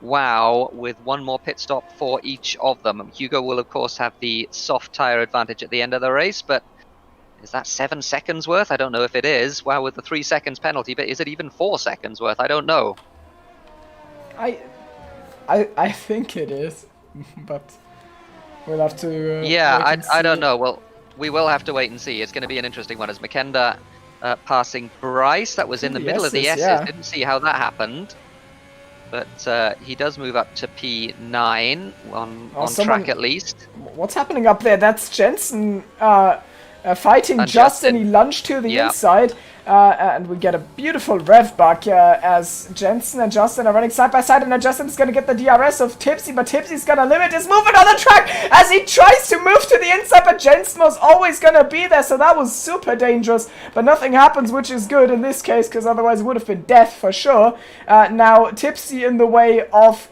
WoW with one more pit stop for each of them. Hugo will of course have the soft tyre advantage at the end of the race, but is that 7 seconds worth? I don't know if it is. WoW with the 3 seconds penalty, but is it even 4 seconds worth? I don't know. I think it is, but we'll have to yeah, I don't know. Well, we will have to wait and see. It's going to be an interesting one as Makenda passing Bryce. That was in the middle of the S's. Yeah. Didn't see how that happened. But he does move up to P9 on track at least. What's happening up there? That's Jensen fighting Justin. He lunged to the inside. And we get a beautiful rev back as Jensen and Justin are running side by side, and now Justin's going to get the DRS of Tipsy, but Tipsy's going to limit his movement on the track as he tries to move to the inside, but Jensen was always going to be there, so that was super dangerous, but nothing happens, which is good in this case, because otherwise it would have been death for sure. Now Tipsy in the way of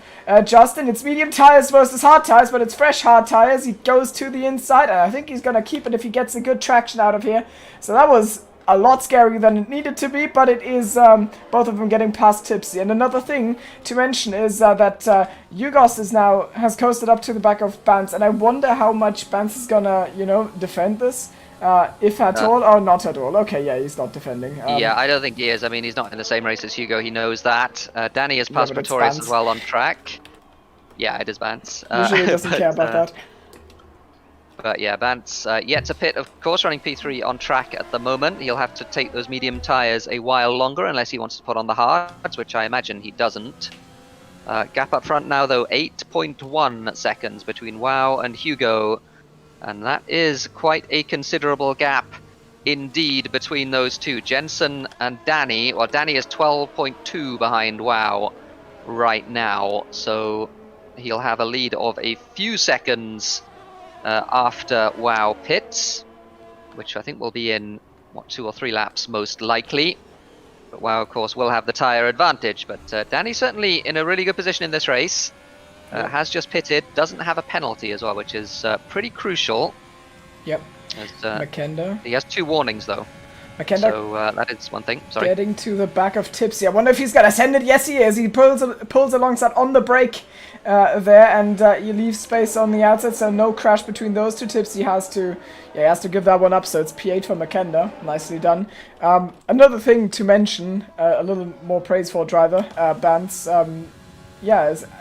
Justin. It's medium tires versus hard tires, but it's fresh hard tires. He goes to the inside, and I think he's going to keep it if he gets a good traction out of here, so that was a lot scarier than it needed to be, but it is both of them getting past Tipsy. And another thing to mention is that Yugos has coasted up to the back of Bance, and I wonder how much Bance is gonna, you know, defend this, if at all, or not at all. Okay, yeah, he's not defending. Yeah, I don't think he is. I mean, he's not in the same race as Hugo. He knows that. Danny has passed Pretorius as well on track. Yeah, it is Bance. Usually he doesn't care about that. But yeah, Bant's yet to pit, of course, running P3 on track at the moment. He'll have to take those medium tyres a while longer unless he wants to put on the hards, which I imagine he doesn't. Gap up front now, though, 8.1 seconds between WoW and Hugo. And that is quite a considerable gap indeed between those two. Jensen and Danny, well, Danny is 12.2 behind WoW right now. So he'll have a lead of a few seconds after WoW pits, which I think will be in what, 2 or 3 laps most likely. But WoW, of course, will have the tyre advantage. But Danny's certainly in a really good position in this race. Has just pitted, doesn't have a penalty as well, which is pretty crucial. Yep. As, Makenda. he has 2 warnings though. Makenda So that is one thing. Sorry. getting to the back of Tipsy. I wonder if he's gonna send it. Yes, he is. He pulls alongside on the brake there, and he leaves space on the outside, so no crash between those two. Tipsy has to give that one up. So it's P8 for Makenda. Nicely done. Another thing to mention, a little more praise for driver Bance.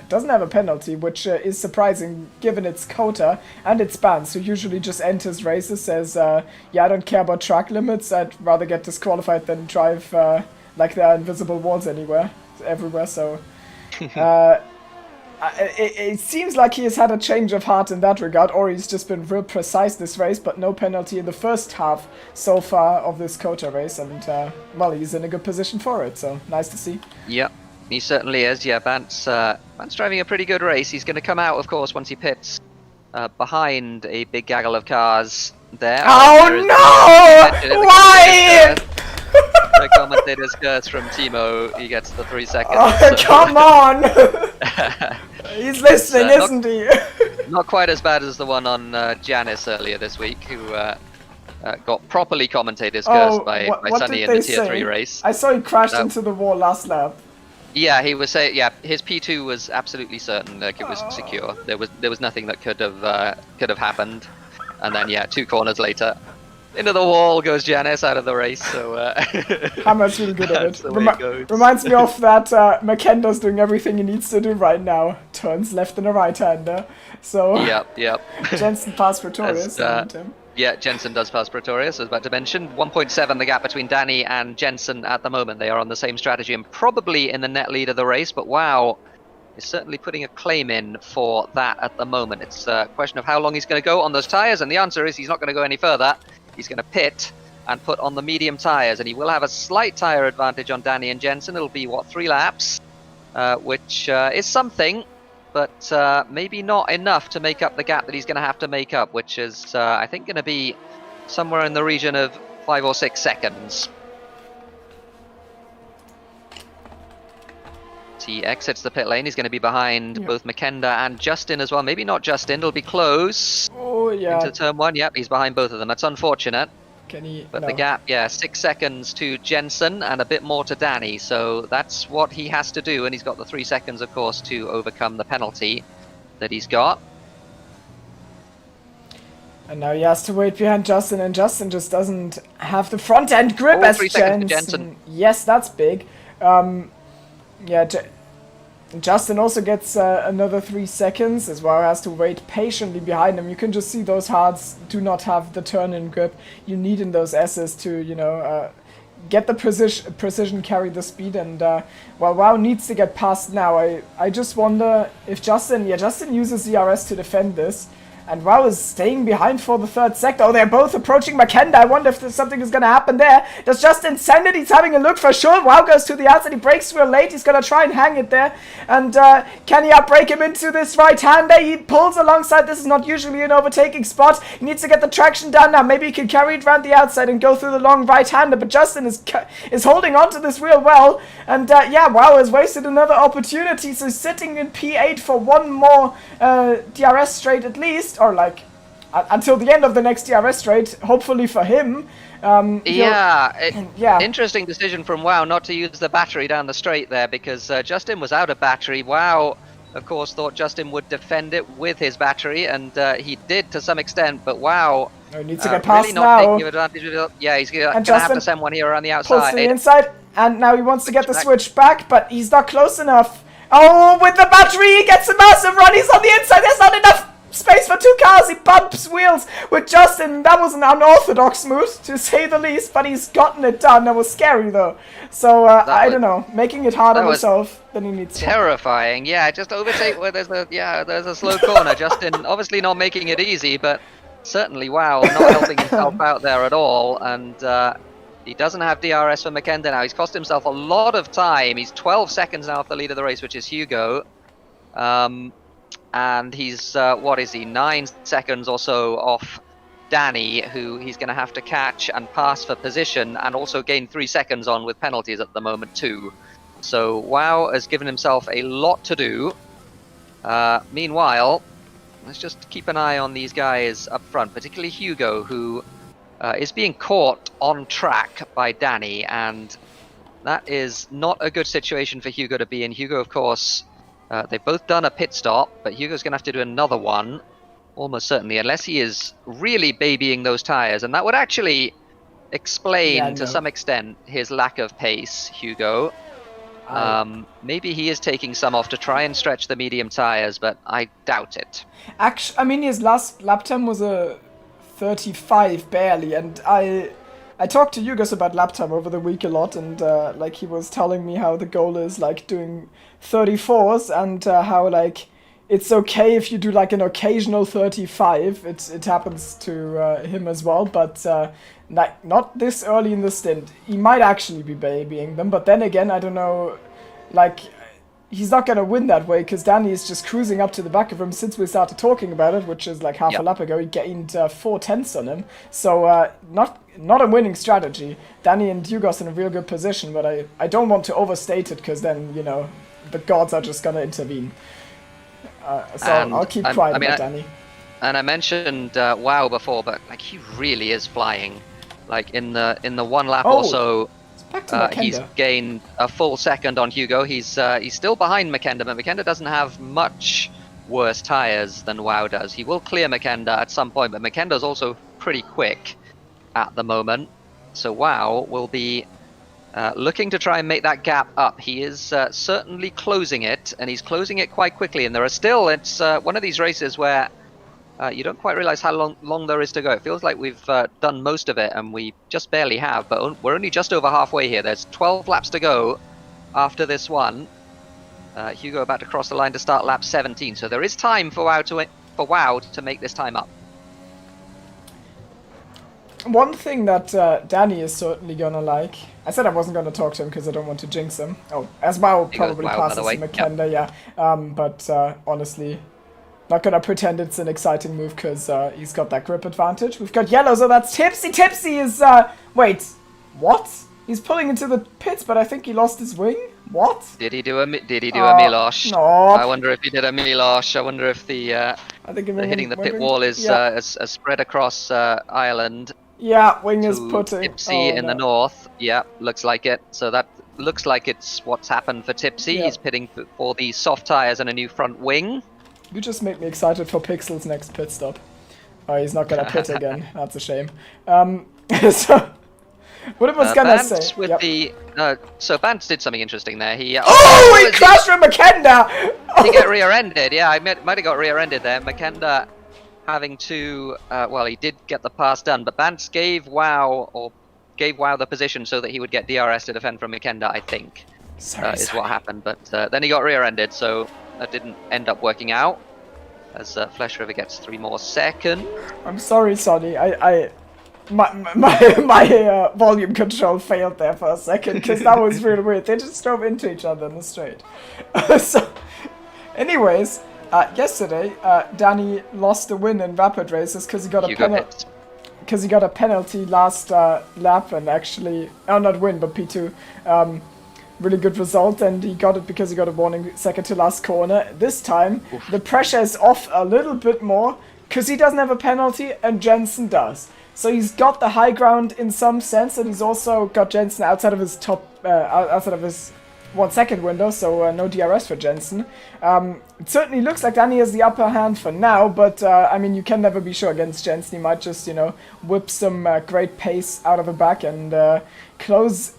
Doesn't have a penalty, which is surprising given its quota and its bans, who usually just enters races, says, I don't care about track limits, I'd rather get disqualified than drive like there are invisible walls everywhere, so... it seems like he has had a change of heart in that regard, or he's just been real precise this race, but no penalty in the first half so far of this quota race, and, well, he's in a good position for it, so nice to see. Yep. He certainly is, yeah. Bance driving a pretty good race. He's going to come out, of course, once he pits behind a big gaggle of cars there. Oh no! Why? The commentator's curse from Timo. He gets the 3 seconds. Oh, come on! He's listening, isn't he? Not quite as bad as the one on Janice earlier this week, who got properly commentator's cursed by Sunny in the Tier 3 race. I saw he crashed into the wall last lap. Yeah, he was saying. Yeah, his P2 was absolutely certain. Like it was secure. There was nothing that could have happened. And then 2 corners later, into the wall goes Janice out of the race. So Hammer's really good at it. Reminds me of that Makenda's doing everything he needs to do right now. Turns left and a right-hander. So Yep. Jensen passed Pretorius. Yeah, Jensen does pass Pretorius, I was about to mention. 1.7 the gap between Danny and Jensen at the moment. They are on the same strategy and probably in the net lead of the race, but WoW is certainly putting a claim in for that at the moment. It's a question of how long he's going to go on those tyres, and the answer is he's not going to go any further. He's going to pit and put on the medium tyres, and he will have a slight tyre advantage on Danny and Jensen. It'll be, 3 laps, which is something. But maybe not enough to make up the gap that he's going to have to make up, which is, I think, going to be somewhere in the region of 5 or 6 seconds. He exits the pit lane. He's going to be behind both Makenda and Justin as well. Maybe not Justin. It'll be close. Oh, yeah. Into turn 1. Yep, he's behind both of them. That's unfortunate. Can he? But the gap, 6 seconds to Jensen and a bit more to Danny. So that's what he has to do. And he's got the 3 seconds, of course, to overcome the penalty that he's got. And now he has to wait behind Justin, and Justin just doesn't have the front end grip as Jensen. Yes, that's big. Justin also gets another 3 seconds as well, has to wait patiently behind him. You can just see those hards do not have the turn-in grip you need in those S's to, get the precision, carry the speed, and WoW needs to get past now. I just wonder if Justin uses ZRS to defend this, and WoW is staying behind for the 3rd sector. Oh, they're both approaching Makenda. I wonder if something is going to happen there. Does Justin send it? He's having a look for sure. WoW goes to the outside. He breaks real late. He's going to try and hang it there. And can he outbreak him into this right-hander? He pulls alongside. This is not usually an overtaking spot. He needs to get the traction down now. Maybe he can carry it around the outside and go through the long right-hander. But Justin is holding on to this real well. And WoW has wasted another opportunity. So sitting in P8 for one more DRS straight at least. Or until the end of the next DRS straight, hopefully for him. Interesting decision from WoW not to use the battery down the straight there, because Justin was out of battery. WoW, of course, thought Justin would defend it with his battery, and he did to some extent, but WoW needs to get past really now. Taking advantage of it. Yeah, he's going to have to send one here around the outside. Pulls to the inside, and now he wants to get the switch back, but he's not close enough. Oh, with the battery, he gets a massive run. He's on the inside. There's not enough space for 2 cars. He bumps wheels with Justin. That was an unorthodox move, to say the least, but he's gotten it done. That was scary, though. So, I don't know. Making it hard on himself than he needs to. Terrifying. Yeah, just overtake where there's a slow corner. Justin obviously not making it easy, but certainly, WoW, not helping himself out there at all. And he doesn't have DRS for Makenda now. He's cost himself a lot of time. He's 12 seconds now off the lead of the race, which is Hugo. And he's, 9 seconds or so off Danny, who he's going to have to catch and pass for position, and also gain 3 seconds on with penalties at the moment too. So WoW has given himself a lot to do. Meanwhile, let's just keep an eye on these guys up front, particularly Hugo, who is being caught on track by Danny, and that is not a good situation for Hugo to be in. Hugo, of course, they've both done a pit stop, but Hugo's going to have to do another one, almost certainly, unless he is really babying those tires, and that would actually explain to some extent his lack of pace, Hugo. Maybe he is taking some off to try and stretch the medium tires, but I doubt it. Actually, I mean, his last lap time was a 35 barely, and I talked to Yugos about lap time over the week a lot, and like he was telling me how the goal is like doing 34s, and how like it's okay if you do like an occasional 35. It happens to him as well, but like not this early in the stint. He might actually be babying them, but then again, I don't know, like he's not gonna win that way because Danny is just cruising up to the back of him since we started talking about it, which is like half a lap ago. He gained 4 tenths on him, so not a winning strategy. Danny and Yugos in a real good position, but I don't want to overstate it because then, you know, the gods are just gonna intervene. So I'll keep quiet about Danny. And I mentioned WoW before, but like he really is flying. Like in the one lap or so, he's gained a full second on Hugo. He's still behind Makenda, but Makenda doesn't have much worse tires than WoW does. He will clear Makenda at some point, but Makenda's also pretty quick at the moment. So WoW will be looking to try and make that gap up. He is certainly closing it, and he's closing it quite quickly. And there are still, it's one of these races where you don't quite realize how long there is to go. It feels like we've done most of it, and we just barely have, but we're only just over halfway here. There's 12 laps to go after this one. Hugo about to cross the line to start lap 17, so there is time for WoW to make this time up. One thing that Danny is certainly gonna like. I said I wasn't gonna talk to him because I don't want to jinx him. Oh, as WoW probably passes Makenda, yeah. But honestly, not gonna pretend it's an exciting move because he's got that grip advantage. We've got yellow, so that's Tipsy. Tipsy is wait, what? He's pulling into the pits, but I think he lost his wing. What? Did he do a Milosh? No. I wonder if he did a Milosh. I wonder if the I think hitting the pit wall is has spread across Ireland. Yeah, wing is putting. Tipsy in the north. Yeah, looks like it. So that looks like it's what's happened for Tipsy. He's pitting for the soft tires and a new front wing. You just make me excited for Pixel's next pit stop. Oh, he's not gonna pit again. That's a shame. So, what I was gonna say? With so Bance did something interesting there. He he crashed with Makenda! He got rear-ended. Yeah, I might have got rear-ended there. Makenda having to, well, he did get the pass done, but Bance gave WoW the position so that he would get DRS to defend from Makenda, I think. Is what happened, but then he got rear-ended, so that didn't end up working out, as Flesh River gets 3 more seconds. I'm sorry, Sonny. My volume control failed there for a second, because that was really weird. They just drove into each other in the straight. So, anyways, yesterday, Danny lost the win in rapid races because he got a penalty. Because he got a penalty last lap, and actually, not win, but P2. Really good result, and he got it because he got a warning second to last corner. This time, the pressure is off a little bit more because he doesn't have a penalty and Jensen does. So he's got the high ground in some sense, and he's also got Jensen outside of his outside of his 1 second window, so no DRS for Jensen. It certainly looks like Danny has the upper hand for now, but I mean, you can never be sure against Jensen. He might just, you know, whip some great pace out of the back and close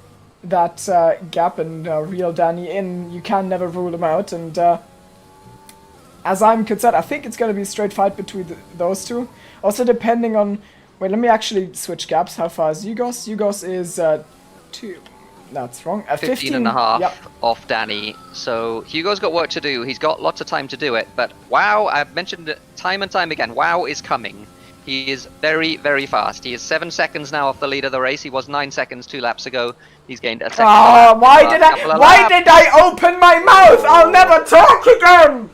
that gap and reel Danny in. You can never rule him out, and as I'm concerned, I think it's going to be a straight fight between those two. Also, depending on... Wait, let me actually switch gaps. How far is Yugos? Yugos is 2... That's wrong. 15 and a half off Danny. So Hugo's got work to do. He's got lots of time to do it. But WoW, I've mentioned it time and time again, WoW is coming. He is very, very fast. He is 7 seconds now off the lead of the race. He was 9 seconds 2 laps ago. He's gained a second. Why did I open my mouth? I'll never talk again!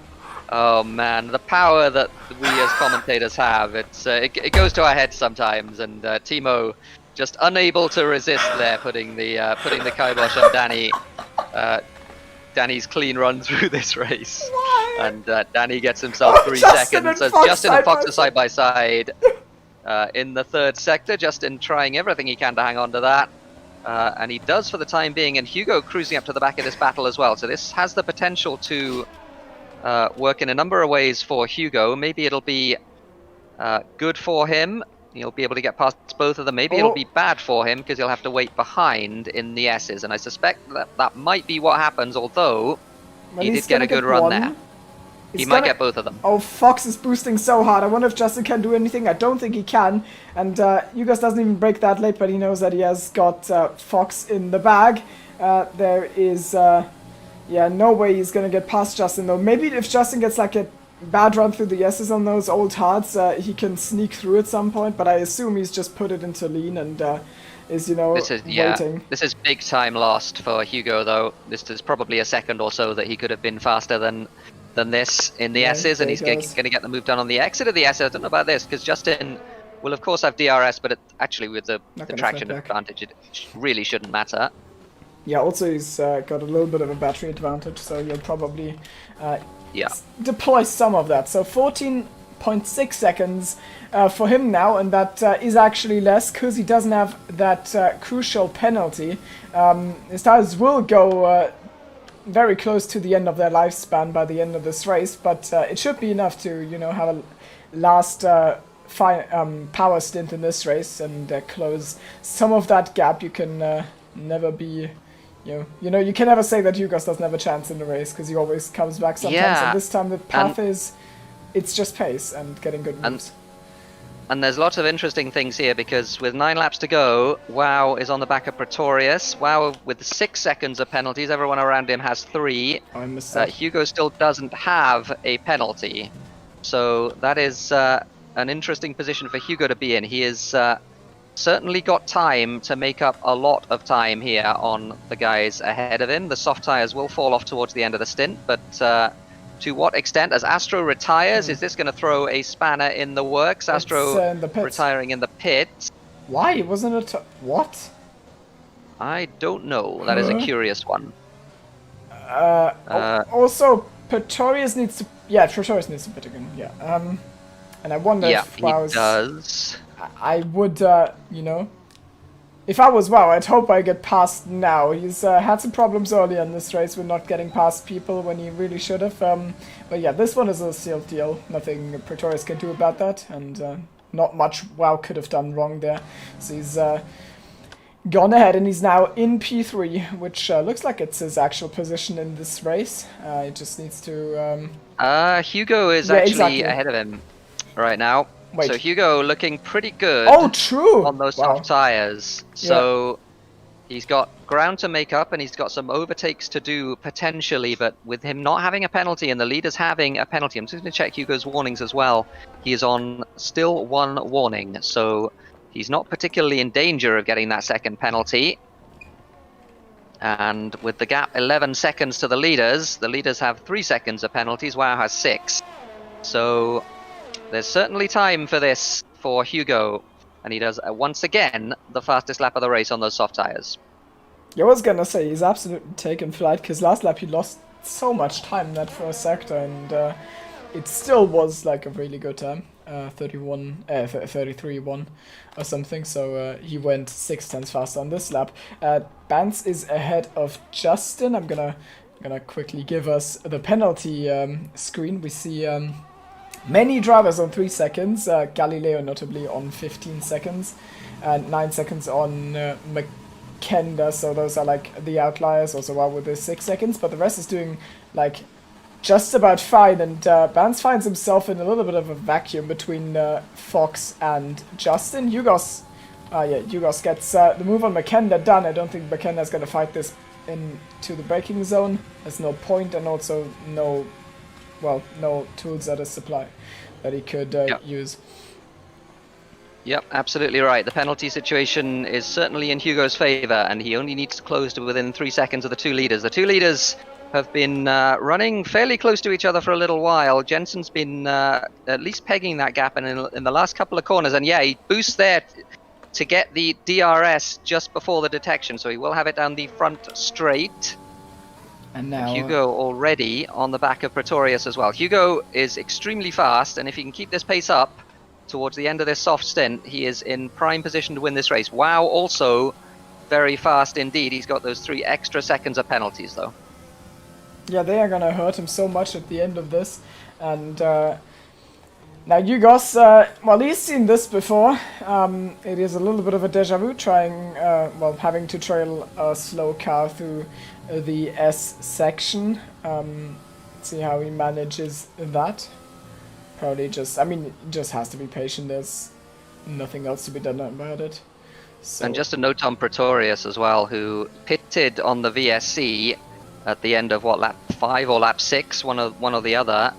Oh man, the power that we as commentators have, it goes to our heads sometimes, and Timo just unable to resist there, putting the kibosh on Danny. Danny's clean run through this race. Why? And Danny gets himself 3 Justin seconds. and So Fox Justin and Fox are side side by side in the third sector. Justin trying everything he can to hang on to that. And he does for the time being. And Hugo cruising up to the back of this battle as well. So this has the potential to work in a number of ways for Hugo. Maybe it'll be good for him. He'll be able to get past both of them. Maybe it'll be bad for him because he'll have to wait behind in the S's. And I suspect that might be what happens, although Well, he he's did get a gonna good run one. there. He's He might gonna- get both of them. Oh, Fox is boosting so hard. I wonder if Justin can do anything. I don't think he can. And Yugos doesn't even break that late, but he knows that he has got Fox in the bag. There is, no way he's going to get past Justin, though. Maybe if Justin gets like a bad run through the S's on those old hards, he can sneak through at some point, but I assume he's just put it into lean and is, waiting. This is big time lost for Hugo, though. This is probably a second or so that he could have been faster than this in the Yeah, S's, and there he's he going goes. to get the move done on the exit of the S. I don't know about this, because Justin will, of course, have DRS, but actually with the Not gonna traction fight back. advantage, it really shouldn't matter. Yeah, also he's got a little bit of a battery advantage, so he'll probably Yeah. deploy some of that. So 14.6 seconds for him now, and that is actually less because he doesn't have that crucial penalty. His tires will go very close to the end of their lifespan by the end of this race, but it should be enough to, have a last power stint in this race and close some of that gap. You can never be... you can never say that Yugos doesn't have a chance in the race because he always comes back sometimes. Yeah, And this time the path it's just pace and getting good moves. And there's lots of interesting things here because with 9 laps to go, Wow is on the back of Pretorius. Wow with 6 seconds of penalties. Everyone around him has 3. I missed that. Hugo still doesn't have a penalty. So that is an interesting position for Hugo to be in. He is certainly got time to make up a lot of time here on the guys ahead of him. The soft tires will fall off towards the end of the stint, but to what extent? As Astro retires, is this going to throw a spanner in the works? Astro in the pits. retiring in the pits. Why? Wasn't it... What? I don't know. That is a curious one. Also, Pretorius needs to... Yeah, Pretorius needs to pit again, yeah. And I wonder Yeah, if he Wow's... does. I would, if I was WoW, I'd hope I get past now. He's had some problems earlier in this race with not getting past people when he really should have. But yeah, this one is a sealed deal. Nothing Pretorius can do about that, and not much WoW could have done wrong there. So he's gone ahead, and he's now in P3, which looks like it's his actual position in this race. He just needs to... Hugo is Yeah, actually exactly. ahead of him right now. Wait. So Hugo looking pretty good. Oh, true! On those Wow. soft tires. So he's got ground to make up and he's got some overtakes to do potentially, but with him not having a penalty and the leaders having a penalty, I'm just going to check Hugo's warnings as well. He is on still 1 warning, so he's not particularly in danger of getting that second penalty. And with the gap 11 seconds to the leaders have 3 seconds of penalties, Wow has 6. So there's certainly time for this for Hugo, and he does once again the fastest lap of the race on those soft tires. I was gonna say he's absolutely taken flight because last lap he lost so much time in that first sector, and it still was like a really good time, 33-1 or something. So he went 6/10 faster on this lap. Bance is ahead of Justin. I'm gonna quickly give us the penalty screen. We see many drivers on 3 seconds. Galileo notably on 15 seconds, and 9 seconds on Kenda, so those are like the outliers, also Wow with the 6 seconds, but the rest is doing like just about fine, and Bance finds himself in a little bit of a vacuum between Fox and Justin. Yugos gets the move on McKenna done. I don't think McKenna's gonna fight this into the braking zone. There's no point, and also no tools at his supply that he could use. Yep, absolutely right. The penalty situation is certainly in Hugo's favor, and he only needs to close to within 3 seconds of the 2 leaders. The 2 leaders have been running fairly close to each other for a little while. Jensen's been at least pegging that gap in the last couple of corners, and yeah, he boosts there to get the DRS just before the detection, so he will have it down the front straight. And now Hugo already on the back of Pretorius as well. Hugo is extremely fast, and if he can keep this pace up towards the end of this soft stint, he is in prime position to win this race. Wow, also very fast indeed. He's got those 3 extra seconds of penalties, though. yeah, they are gonna hurt him so much at the end of this. And now Yugos, well, he's seen this before. It is a little bit of a deja vu trying, well, having to trail a slow car through the S section. See how he manages that. Probably just, I mean, just has to be patient. There's nothing else to be done about it. So. And just a note on Pretorius as well, who pitted on the VSC at the end of what, lap 5 or lap 6, one or the other.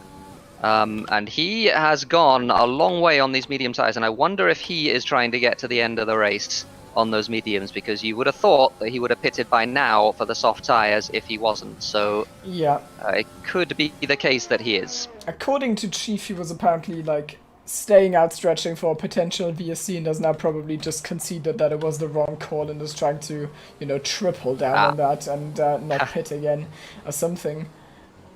And he has gone a long way on these medium tires, and I wonder if he is trying to get to the end of the race on those mediums, because you would have thought that he would have pitted by now for the soft tires if he wasn't. So yeah, it could be the case that he is. According to Chief, he was apparently like staying out, stretching for a potential VSC, and has now probably just conceded that it was the wrong call and is trying to, you know, triple down on that and not pit again or something.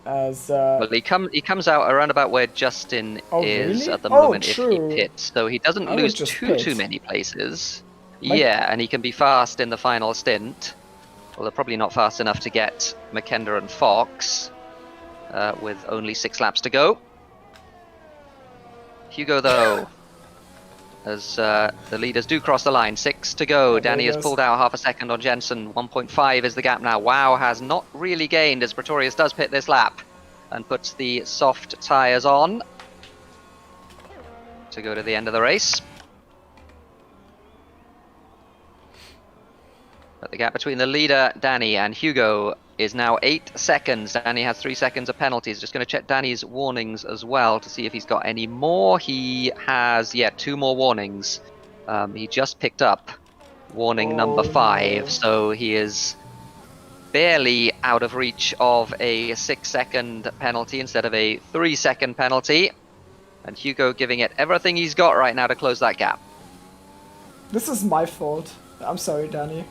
As well, he comes out around about where Justin is really? at the moment if true. he pits, so he doesn't I would lose just too pit. many places. Yeah, and he can be fast in the final stint. Well, they're probably not fast enough to get McKenna and Fox with only 6 laps to go. Hugo, though, as the leaders do cross the line, 6 to go. Yeah, Danny has goes. pulled out half a second on Jensen. 1.5 is the gap now. Wow has not really gained as Pretorius does pit this lap and puts the soft tyres on to go to the end of the race. But the gap between the leader, Danny, and Hugo is now 8 seconds. Danny has 3 seconds of penalties. Just going to check Danny's warnings as well to see if he's got any more. He has, yeah, 2 more warnings. He just picked up warning number 5, so he is barely out of reach of a 6-second penalty instead of a 3-second penalty. And Hugo giving it everything he's got right now to close that gap. This is my fault. I'm sorry, Danny.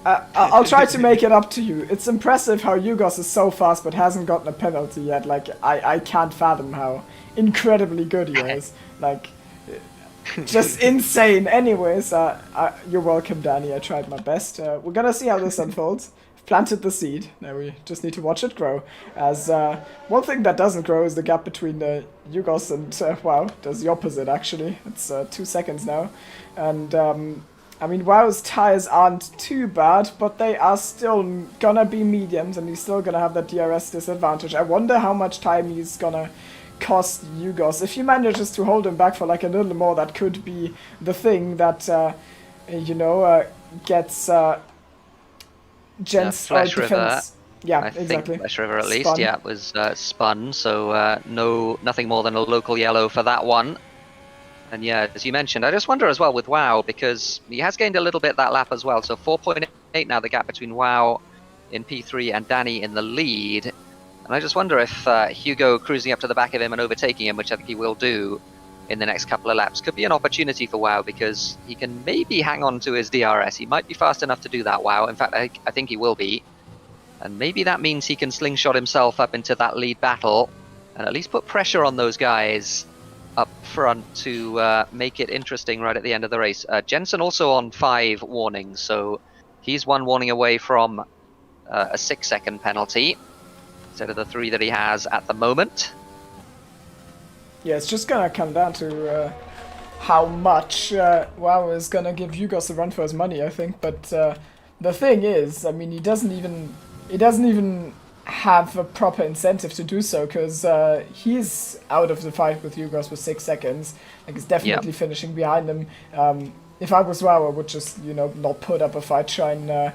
I'll try to make it up to you. It's impressive how Yugos is so fast but hasn't gotten a penalty yet. Like, I can't fathom how incredibly good he is. Like, just insane. Anyways, you're welcome, Danny. I tried my best. We're gonna see how this unfolds. Planted the seed. Now we just need to watch it grow. As one thing that doesn't grow is the gap between Yugos and WoW. Does the opposite, actually. It's 2 seconds now. And I mean, WoW's tires aren't too bad, but they are still gonna be mediums, and he's still gonna have that DRS disadvantage. I wonder how much time he's gonna cost Yugos. If he manages to hold him back for like a little more, that could be the thing that, you know, gets Jen's Flash defense. River. Yeah, I exactly. think Flash River at least, Spun. yeah, it was spun, so nothing more than a local yellow for that one. And yeah, as you mentioned, I just wonder as well with WoW, because he has gained a little bit that lap as well, so 4.8 now the gap between WoW in P3 and Danny in the lead. And I just wonder if Hugo cruising up to the back of him and overtaking him, which I think he will do in the next couple of laps, could be an opportunity for WoW, because he can maybe hang on to his DRS. He might be fast enough to do that, WoW. In fact, I think he will be. And maybe that means he can slingshot himself up into that lead battle and at least put pressure on those guys up front to make it interesting right at the end of the race. Jensen also on 5 warnings, so he's 1 warning away from a 6-second penalty instead of the 3 that he has at the moment. Yeah, it's just gonna come down to how much WoW is gonna give Yugos a run for his money, I think. But the thing is, I mean, he doesn't even have a proper incentive to do so, because he's out of the fight with Yugos with 6 seconds. Like, he's definitely finishing behind him. If I was WoW, I would just, you know, not put up a fight, try and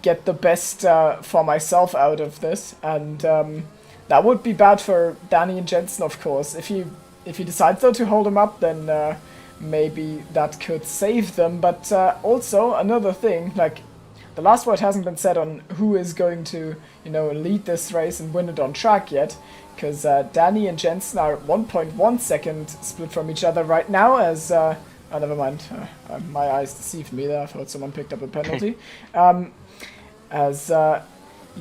get the best for myself out of this. And that would be bad for Danny and Jensen, of course. If he decides though to hold him up, then maybe that could save them. But also another thing, like, the last word hasn't been said on who is going to, you know, lead this race and win it on track yet, because Danny and Jensen are 1.1 second split from each other right now. As oh, never mind, my eyes deceived me there. I thought someone picked up a penalty.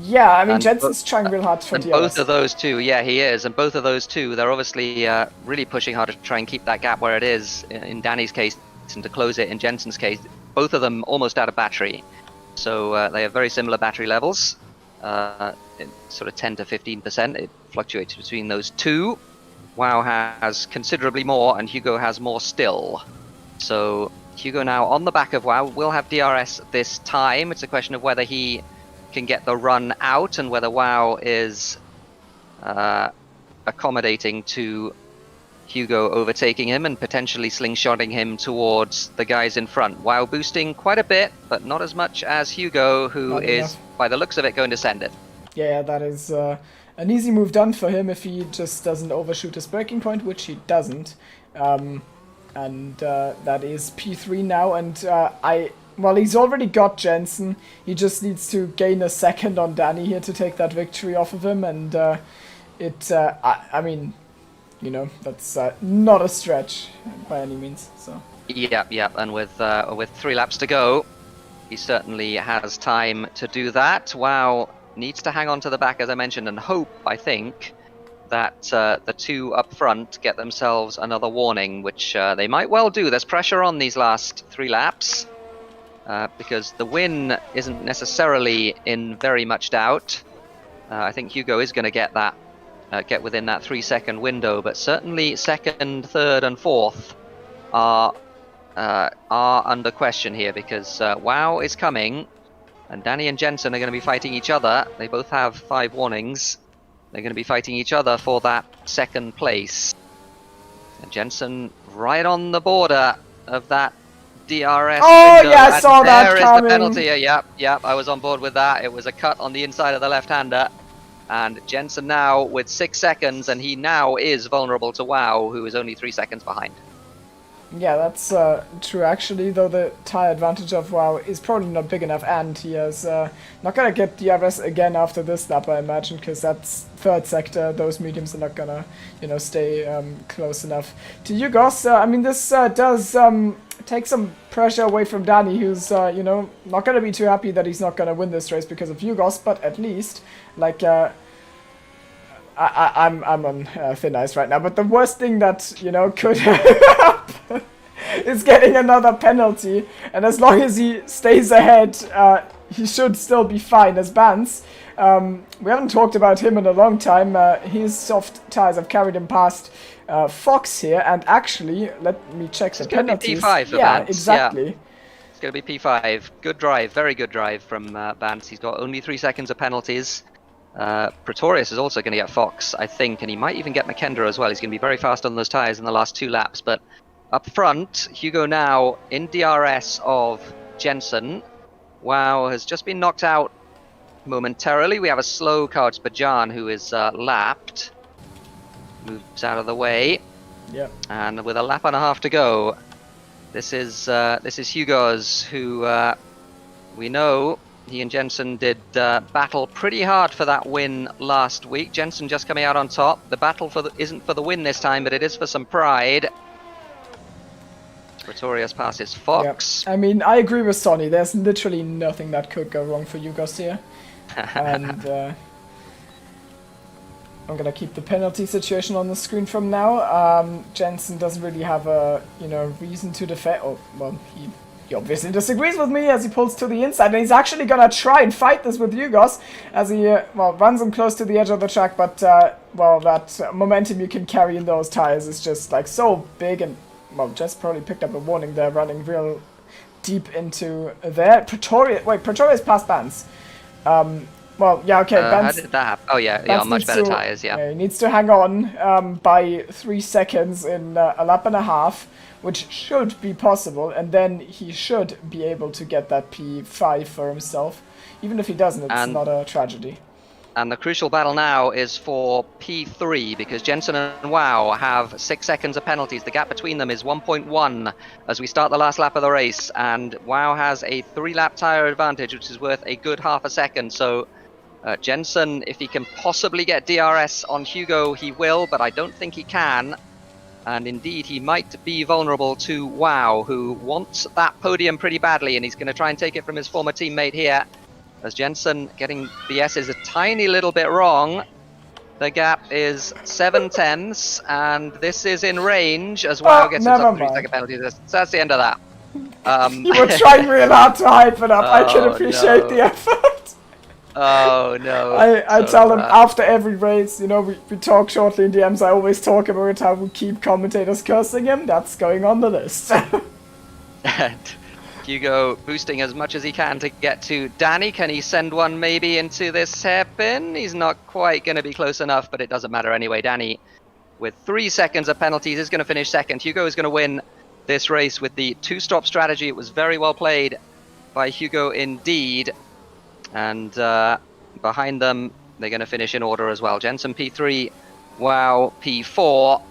Yeah, I mean, And Jensen's trying real hard for And DRS. both of those two, yeah, he is. And both of those two, they're obviously really pushing hard to try and keep that gap where it is in Danny's case and to close it in Jensen's case. Both of them almost out of battery. So they have very similar battery levels, sort of 10 to 15%. It fluctuates between those two. WoW has considerably more, and Hugo has more still. So Hugo now on the back of WoW will have DRS this time. It's a question of whether he can get the run out and whether WoW is accommodating to Hugo overtaking him and potentially slingshotting him towards the guys in front. WoW boosting quite a bit, but not as much as Hugo, who Not is, enough. by the looks of it, going to send it. Yeah, that is an easy move done for him if he just doesn't overshoot his breaking point, which he doesn't. And that is P3 now, and well, he's already got Jensen. He just needs to gain a second on Danny here to take that victory off of him, and I mean, you know, that's not a stretch by any means. So. Yep, and with 3 laps to go, he certainly has time to do that. WoW needs to hang on to the back, as I mentioned, and hope, I think, that the two up front get themselves another warning, which they might well do. There's pressure on these last 3 laps, because the win isn't necessarily in very much doubt. I think Hugo is going to get that, get within that 3-second window, but certainly second, third, and fourth are under question here, because WoW is coming, and Danny and Jensen are going to be fighting each other. They both have 5 warnings. They're going to be fighting each other for that second place. And Jensen right on the border of that DRS Oh, window. yeah, I And saw that there is coming. the penalty. Yep, I was on board with that. It was a cut on the inside of the left-hander. And Jensen now with 6 seconds, and he now is vulnerable to WoW, who is only 3 seconds behind. Yeah, that's true actually, though the tire advantage of WoW is probably not big enough, and he is not gonna get DRS again after this lap, I imagine, because that's third sector. Those mediums are not gonna, you know, stay close enough to you guys. I mean, this does take some pressure away from Danny, who's, you know, not gonna be too happy that he's not gonna win this race because of Yugos, but at least, like, I'm on thin ice right now, but the worst thing that, you know, could happen is getting another penalty, and as long as he stays ahead, he should still be fine as Bans. We haven't talked about him in a long time. His soft tires have carried him past Fox here, and actually, let me check the penalties. P5 for yeah, Bans, exactly. yeah. It's going to be P5. Good drive, very good drive from Bans. He's got only 3 seconds of penalties. Pretorius is also going to get Fox, I think, and he might even get McKendra as well. He's going to be very fast on those tyres in the last 2 laps. But up front, Hugo now in DRS of Jensen. WoW has just been knocked out momentarily. We have a slow Karts Bajan who is lapped. Moves out of the way. Yep. And with a lap and a half to go, this is Hugo's, who we know he and Jensen did battle pretty hard for that win last week. Jensen just coming out on top. The battle isn't for the win this time, but it is for some pride. Pretorius passes Fox. Yep. I mean, I agree with Sonny. There's literally nothing that could go wrong for Yugos here. And I'm gonna keep the penalty situation on the screen from now. Jensen doesn't really have a, you know, reason to defend. Oh, well, he obviously disagrees with me as he pulls to the inside, and he's actually gonna try and fight this with Yugos as he, well, runs him close to the edge of the track, but, well, that momentum you can carry in those tires is just, like, so big, and, well, Jess probably picked up a warning there, running real deep into there. Pretorius passed Bans. Well, yeah, okay, How Bans... did that happen? Oh yeah, Bans much needs better to- tyres, yeah. He needs to hang on by 3 seconds in a lap and a half, which should be possible, and then he should be able to get that P5 for himself. Even if he doesn't, it's And- not a tragedy. And the crucial battle now is for P3 because Jensen and Wow have 6 seconds of penalties. The gap between them is 1.1 as we start the last lap of the race. And Wow has a 3-lap tyre advantage, which is worth a good half a second. So Jensen, if he can possibly get DRS on Hugo, he will, but I don't think he can. And indeed, he might be vulnerable to Wow, who wants that podium pretty badly, and he's going to try and take it from his former teammate here. As Jensen getting the S's a tiny little bit wrong. The gap is 7/10, and this is in range as Wow gets himself 3-second penalty. So that's the end of that. You were trying real hard to hype it up. I can appreciate the effort. Oh no. I tell him after every race, you know, we talk shortly in DMs, I always talk about how we keep commentators cursing him. That's going on the list. And Hugo boosting as much as he can to get to Danny. Can he send one maybe into this hairpin? He's not quite going to be close enough, but it doesn't matter anyway. Danny, with 3 seconds of penalties, is going to finish second. Hugo is going to win this race with the 2-stop strategy. It was very well played by Hugo indeed. And behind them, they're going to finish in order as well. Jensen P3, Wow P4.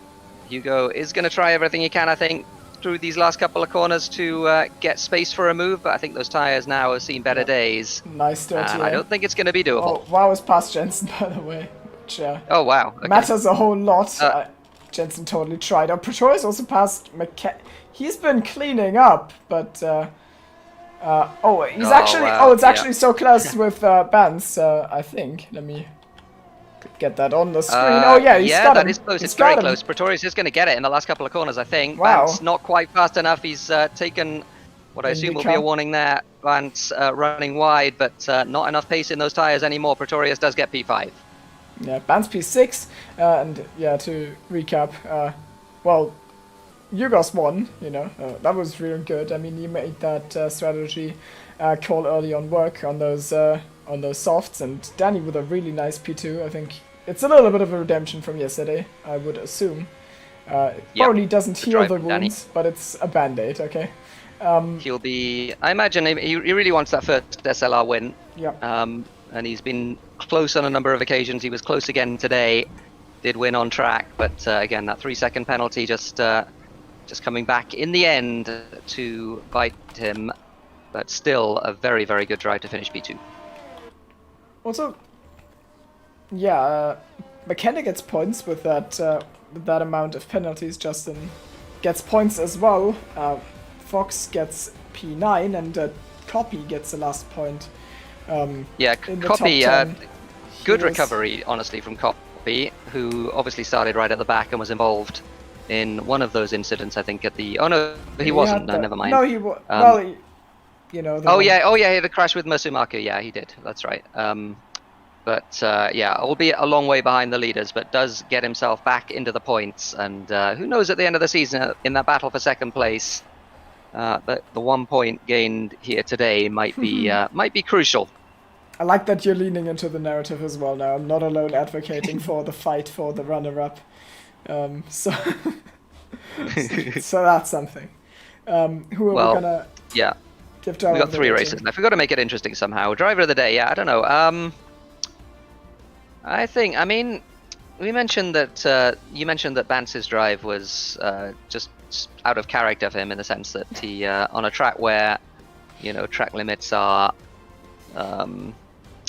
Hugo is going to try everything he can, I think, through these last couple of corners to get space for a move, but I think those tyres now have seen better days. Nice dirty. And I don't think it's going to be doable. Oh, Wow is past Jensen, by the way, which oh wow, okay. matters a whole lot. Jensen totally tried. Oh, Pretorius also passed He's been cleaning up, but he's actually so close with Bans, I think. Let me get that on the screen. He's got him. That is close. It's very close. Pretorius is going to get it in the last couple of corners, I think. Wow. Vance not quite fast enough. He's taken what I assume will be a warning there. Vance running wide, but not enough pace in those tyres anymore. Pretorius does get P5. Yeah, Vance P6, and yeah, to recap, Yugos won, you know, that was really good. I mean, he made that strategy call early on work on those softs, and Danny with a really nice P2. I think it's a little bit of a redemption from yesterday, I would assume. It probably doesn't heal the wounds, but it's a band-aid, okay? He'll be... I imagine he really wants that first SLR win. Yeah. And he's been close on a number of occasions. He was close again today. Did win on track, but again, that 3-second penalty just coming back in the end to bite him. But still a very, very good drive to finish P2. Also, yeah, McKenna gets points with that amount of penalties. Justin gets points as well. Fox gets P9, and Copy gets the last point. Copy, good recovery, honestly, from Copy, who obviously started right at the back and was involved in one of those incidents, I think, at the... Oh, no, he wasn't. No, never mind. No, he was... you know... he had a crash with Mersumaku. Yeah, he did. That's right. Albeit a long way behind the leaders, but does get himself back into the points. And who knows, at the end of the season, in that battle for second place, the 1 point gained here today might be crucial. I like that you're leaning into the narrative as well now. I'm not alone advocating for the fight for the runner-up. So that's something. Who are we gonna give driver? We got 3 races left. We've got to make it interesting somehow. Driver of the day, I don't know. I mean, we mentioned that you mentioned that Bance's drive was just out of character for him, in the sense that he on a track where, you know, track limits are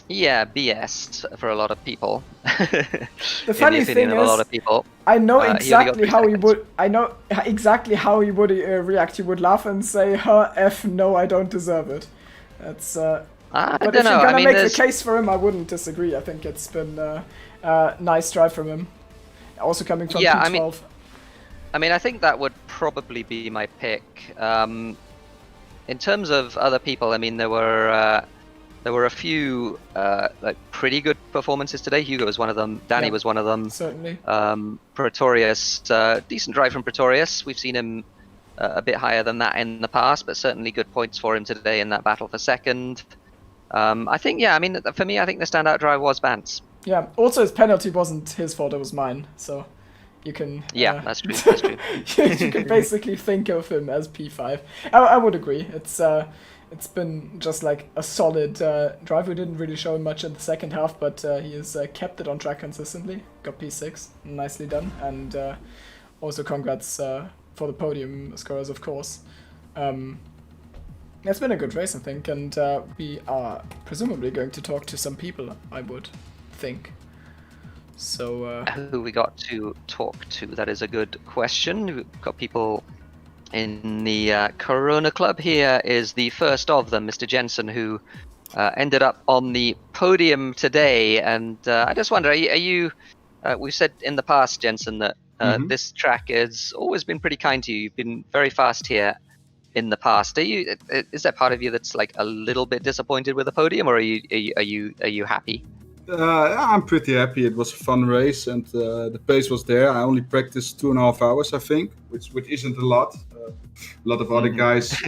BS for a lot of people. The funny thing is, a lot of people, I know exactly how he would. I know exactly how he would react. He would laugh and say, "Huh, F, no, I don't deserve it." That's. But if you're gonna make the case for him, I wouldn't disagree. I think it's been a nice drive from him. Also coming from P12. I mean, I think that would probably be my pick. In terms of other people, I mean, there were a few pretty good performances today. Hugo was one of them. Danny was one of them. Certainly. Pretorius, decent drive from Pretorius. We've seen him a bit higher than that in the past, but certainly good points for him today in that battle for second. I think, for me, I think the standout drive was Vance. Yeah. Also, his penalty wasn't his fault; it was mine. So you can. That's true. That's true. You can basically think of him as P5. I would agree. It's it's been just like a solid drive. We didn't really show him much in the second half, but he has kept it on track consistently. Got P6, nicely done, and also congrats for the podium scorers, of course. It's been a good race, I think, and we are presumably going to talk to some people, I would think. So who we got to talk to? That is a good question. We've got people in the Corona Club. Here is the first of them, Mr. Jensen, who ended up on the podium today. And I just wonder, are you we've said in the past, Jensen, that this track has always been pretty kind to you. You've been very fast here in the past. Is there part of you that's like a little bit disappointed with the podium, or are you happy? I'm pretty happy. It was a fun race, and the pace was there. I only practiced 2.5 hours, I think, which isn't a lot. A lot of other guys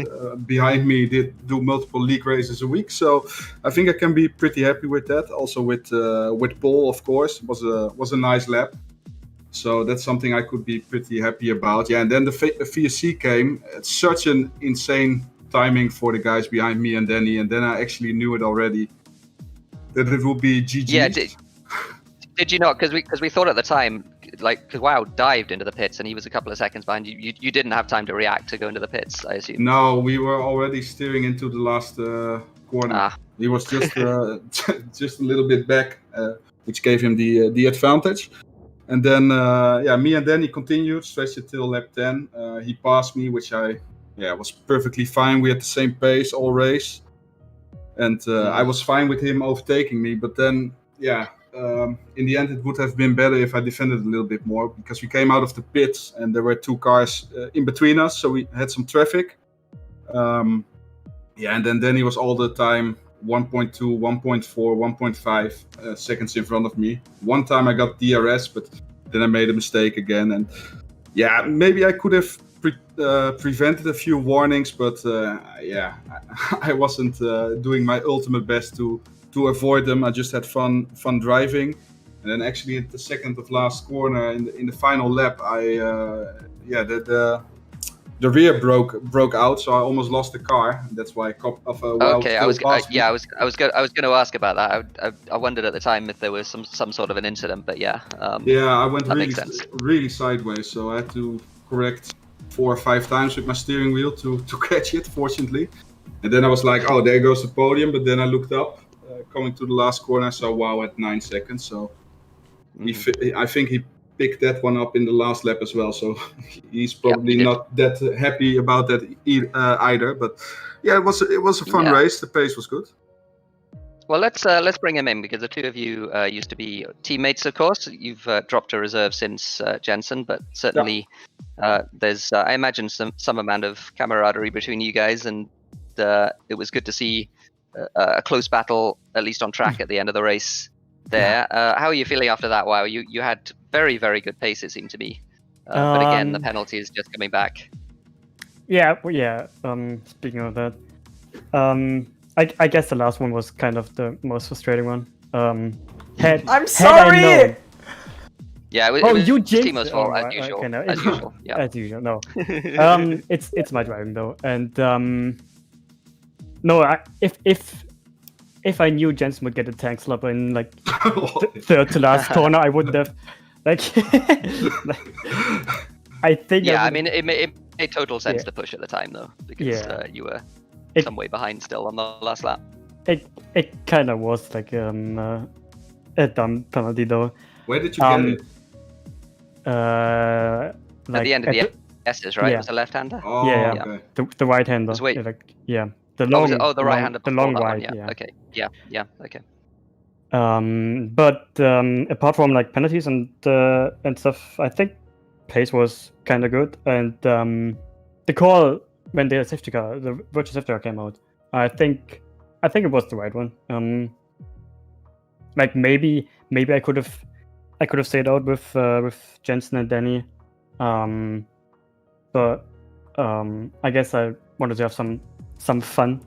behind me did do multiple league races a week, so I think I can be pretty happy with that. Also with Paul, of course, was a nice lap. So that's something I could be pretty happy about. Yeah, and then the VSC came. It's such an insane timing for the guys behind me and Danny, and then I actually knew it already that it will be GG. Yeah, did you not? Because we thought at the time, like, because Wow dived into the pits and he was a couple of seconds behind you. You didn't have time to react to go into the pits, I assume. No, we were already steering into the last corner. He was just just a little bit back, which gave him the advantage. And then, me and Danny continued, stretched it till lap 10. He passed me, which I was perfectly fine. We had the same pace all race. And I was fine with him overtaking me. But then, in the end, it would have been better if I defended a little bit more, because we came out of the pits and there were 2 cars in between us. So we had some traffic. And then Danny was all the time 1.2, 1.4, 1.5 seconds in front of me. One time I got DRS, but then I made a mistake again. And maybe I could have prevented a few warnings, but I wasn't doing my ultimate best to avoid them. I just had fun driving. And then actually at the second of last corner in the final lap, the rear broke out, so I almost lost the car. That's why okay, I was going to ask about that. I wondered at the time if there was some sort of an incident, but I went really sideways, so I had to correct 4 or 5 times with my steering wheel to catch it, fortunately. And then I was like, oh, there goes the podium. But then I looked up, coming to the last corner, I saw Wow at 9 seconds. So I think he picked that one up in the last lap as well. So he's probably not that happy about that either. But it was a fun race. The pace was good. Well, let's bring him in, because the two of you used to be teammates, of course. You've dropped a reserve since Jensen, but certainly there's, I imagine, some amount of camaraderie between you guys, and it was good to see a close battle, at least on track, at the end of the race there. How are you feeling after that? Wow, you had very, very good pace, it seemed to me. But again, the penalty is just coming back. Speaking of that, I guess the last one was kind of the most frustrating one. I'm sorry! You jinxed Timo's fault, as usual. Okay, no, as usual, yeah. As usual, no. It's my driving, though. And if I knew Jensen would get a tank slapper in, like, third to last corner, I wouldn't have, like... I think... Yeah, I mean, it made total sense to push at the time, though, because you were some way behind still on the last lap. It kind of was like a dumb penalty, though. Where did you get it? At the end of the S's, right? It was a left-hander? Oh, okay. The right-hander. The long, the right-hander. The long right. Yeah. Okay. Yeah. Okay. But apart from like penalties and stuff, I think pace was kind of good, and the call when the virtual safety car came out, I think it was the right one. Like maybe I could have stayed out with Jensen and Danny, but I guess I wanted to have some fun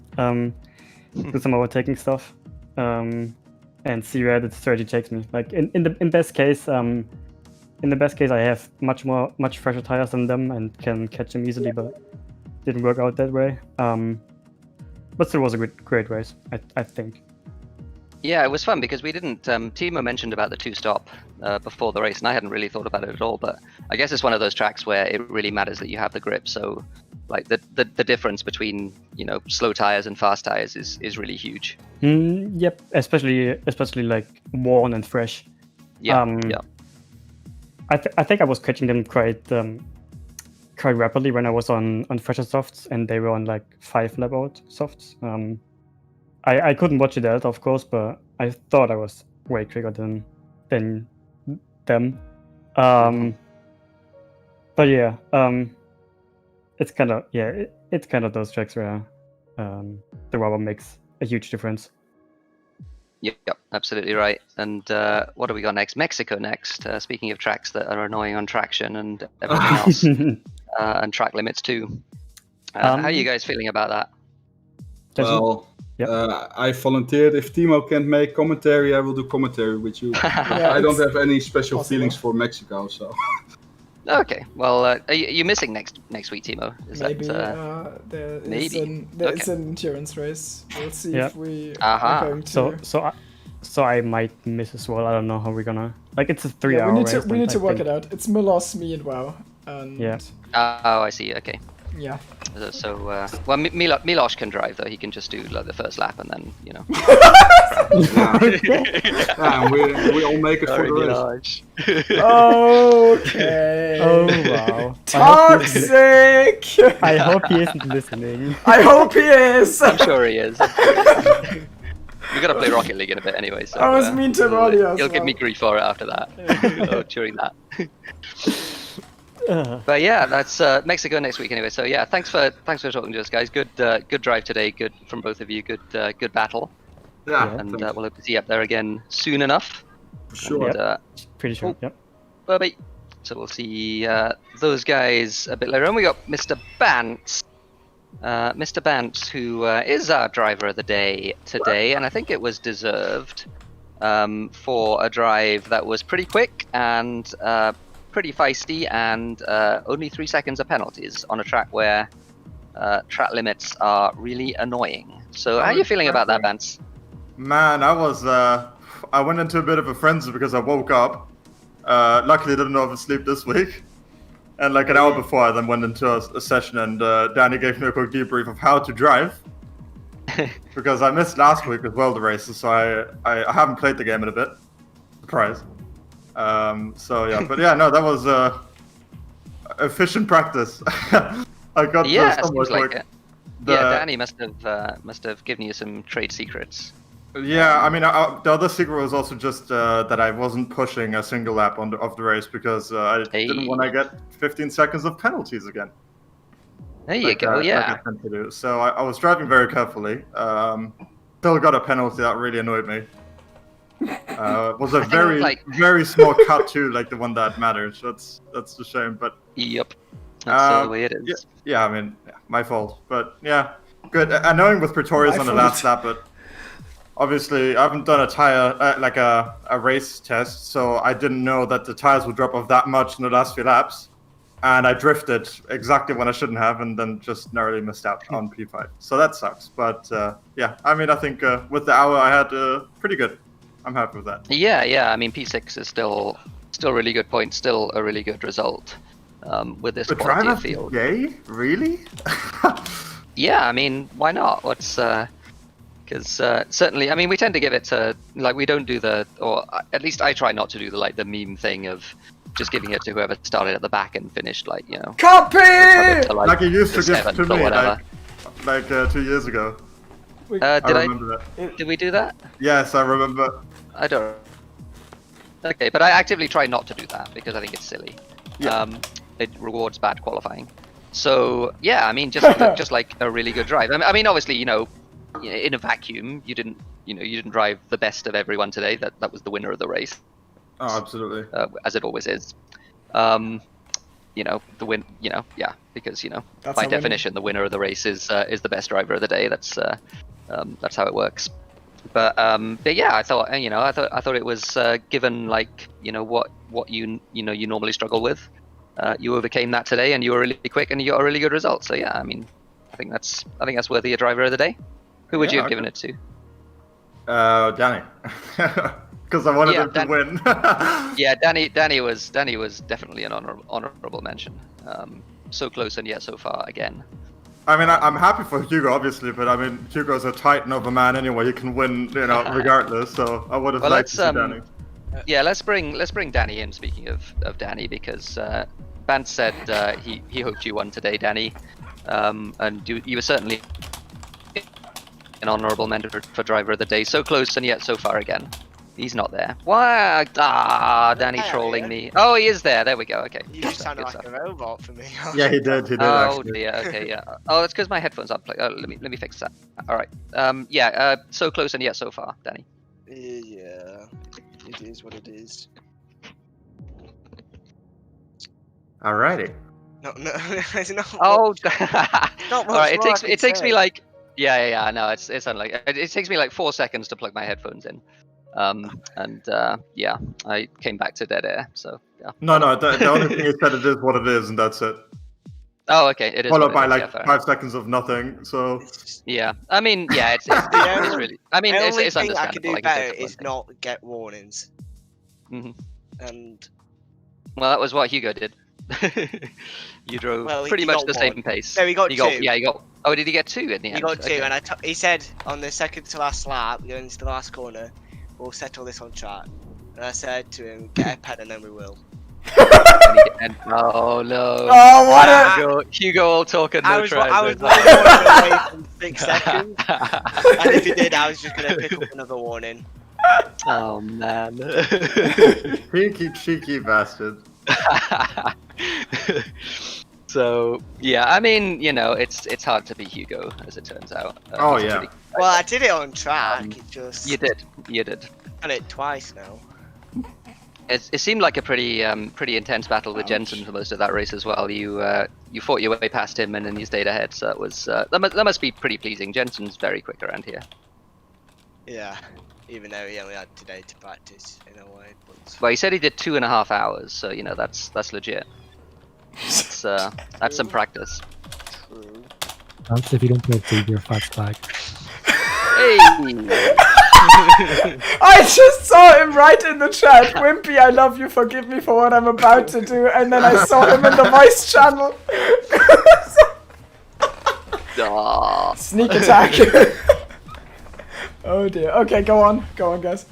with some overtaking stuff, and see where the strategy takes me. Like in the best case, I have much fresher tires than them and can catch them easily, but didn't work out that way. but still was a great race, I think. Yeah, it was fun because we didn't. Timo mentioned about the two-stop before the race, and I hadn't really thought about it at all. But I guess it's one of those tracks where it really matters that you have the grip. So, like the difference between slow tires and fast tires is really huge. Yep, especially like worn and fresh. Yeah, yeah. I think I was catching them quite rapidly when I was on fresher softs, and they were on like 5 lap out softs. I couldn't watch it out, of course, but I thought I was way quicker than them. But yeah, it's kind of it's kind of those tracks where the rubber makes a huge difference. Yep, absolutely right. And what do we got next? Mexico next. Speaking of tracks that are annoying on traction and everything else, and track limits too. How are you guys feeling about that? Well, I volunteered. If Timo can't make commentary, I will do commentary with you. I don't have any special feelings for Mexico, so. Okay, well, are you missing next week, Timo? Maybe there is an endurance race. We'll see if we are going to. So I might miss as well. I don't know how we're gonna. Like, it's a 3-hour race. We need to work it out. It's Milos, me, and Wow. And oh, I see. Okay. Yeah. So well, Milos can drive though. He can just do like the first lap and then we all make it for the race. Okay. Oh wow. Toxic. I hope he isn't listening. I hope he is. I'm sure he is. We gotta play Rocket League in a bit anyway. So I was mean to him earlier. He'll give me grief for it after that. Or during that. But yeah, that's Mexico next week anyway. So yeah, thanks for talking to us, guys. Good drive today. Good from both of you. Good battle. Yeah. And we'll hope to see you up there again soon enough. Sure. And, pretty sure. Yep. Bye. So we'll see those guys a bit later on. We got Mr. Bantz. Mr. Bantz, who is our driver of the day today, and I think it was deserved for a drive that was pretty quick and pretty feisty, and only 3 seconds of penalties on a track where track limits are really annoying. So how are you feeling about that, Bantz? Man, I went into a bit of a frenzy because I woke up. Luckily, didn't oversleep this week. And like an hour before, I then went into a session, and Danny gave me a quick debrief of how to drive. Because I missed last week as well, the races, so I haven't played the game in a bit. Surprise. So yeah, but yeah, no, that was efficient practice. I got seems like it. Danny must have given you some trade secrets. Yeah, I mean, the other secret was also just that I wasn't pushing a single lap of the race because I didn't want to get 15 seconds of penalties again. There you go, yeah. Like I tend to do. So I was driving very carefully. Still got a penalty that really annoyed me. Was a very small cut too, like the one that matters. That's the shame, but yep, that's the way it is. Yeah, I mean, my fault, but yeah, good. Annoying with Pretorius on the last lap, but obviously I haven't done a tire like a race test, so I didn't know that the tires would drop off that much in the last few laps, and I drifted exactly when I shouldn't have, and then just narrowly missed out on P5. So that sucks, but yeah, I mean, I think with the hour I had pretty good. I'm happy with that. Yeah. I mean, P6 is still really good point, still a really good result with this quality of field. Yay? Really? Yeah, I mean, why not? What's because certainly, I mean, we tend to give it to we don't do or at least I try not to do the meme thing of just giving it to whoever started at the back and finished copy like you used to give to me like 2 years ago. I remember that. Did we do that? Yes, I remember. I don't. Okay, but I actively try not to do that because I think it's silly. Yeah. It rewards bad qualifying. So yeah, I mean, just like a really good drive. I mean, obviously, in a vacuum, you didn't drive the best of everyone today. That was the winner of the race. Oh, absolutely. As it always is. The win. Yeah, because That's by definition, the winner of the race is the best driver of the day. That's how it works. But yeah, I thought it was given what you normally struggle with. You overcame that today, and you were really quick, and you got a really good result. So yeah, I mean, I think that's worthy a driver of the day. Who would you Yeah, have given it to? Danny. Because I wanted him to win. Yeah, Danny was definitely an honorable mention. So close and yet so far again. I mean, I'm happy for Hugo, obviously, but I mean, Hugo's a titan of a man anyway. He can win, regardless. So I would have liked to see Danny. Yeah, let's bring Danny in. Speaking of Danny, because Bant said he hoped you won today, Danny, and you were certainly an honourable mention for driver of the day. So close and yet so far again. He's not there. Why? Danny trolling me. Oh, he is there. There we go. Okay. You just sounded like a robot for me. Yeah, he did. He did. Oh actually. dear. Okay. Yeah. Oh, that's because my headphones aren't playing. Oh, let me fix that. All right. Yeah. So close and yet so far, Danny. Yeah. It is what it is. Alrighty. No, it's not. Oh. Not All right. much It takes me like. Yeah. No, it's unlike. It takes me like 4 seconds to plug my headphones in. Yeah, I came back to dead air. So yeah. No. The only thing is that it is what it is, and that's it. Oh, okay. It is. Followed by yeah, like 5 seconds of nothing. So. Yeah. I mean, yeah. It's really. I mean, The it's only thing I understandable. could do like, better it's is not get warnings. Mm-hmm. And well, that was what Hugo did. You drove pretty he much got the one. same pace. No, he got 2. Yeah, he got. Oh, did he get 2 in the end? He got 2, Okay. and he said on the second to last lap, going into the last corner, we'll settle this on track. And I said to him, get a pen and then we will. Oh no! Oh, what a... Hugo all talk and no I was try. away from 6 seconds. And if he did, I was just going to pick up another warning. Oh man! Cheeky bastard. So yeah, I mean, it's hard to be Hugo, as it turns out. Oh he's yeah. pretty- Well, I did it on track. It just You did. done it twice now. It seemed like a pretty intense battle with Jensen for most of that race as well. You fought your way past him and then you stayed ahead, so it was that must be pretty pleasing. Jensen's very quick around here. Yeah, even though he only had today to practice in a way. But... Well, he said he did 2.5 hours, so that's legit. That's some practice. True. That's if you don't play food, you're a fat flag. Hey! I just saw him right in the chat. Wimpy, I love you, forgive me for what I'm about to do. And then I saw him in the voice channel. Sneak attack. Oh dear. Okay, go on, guys.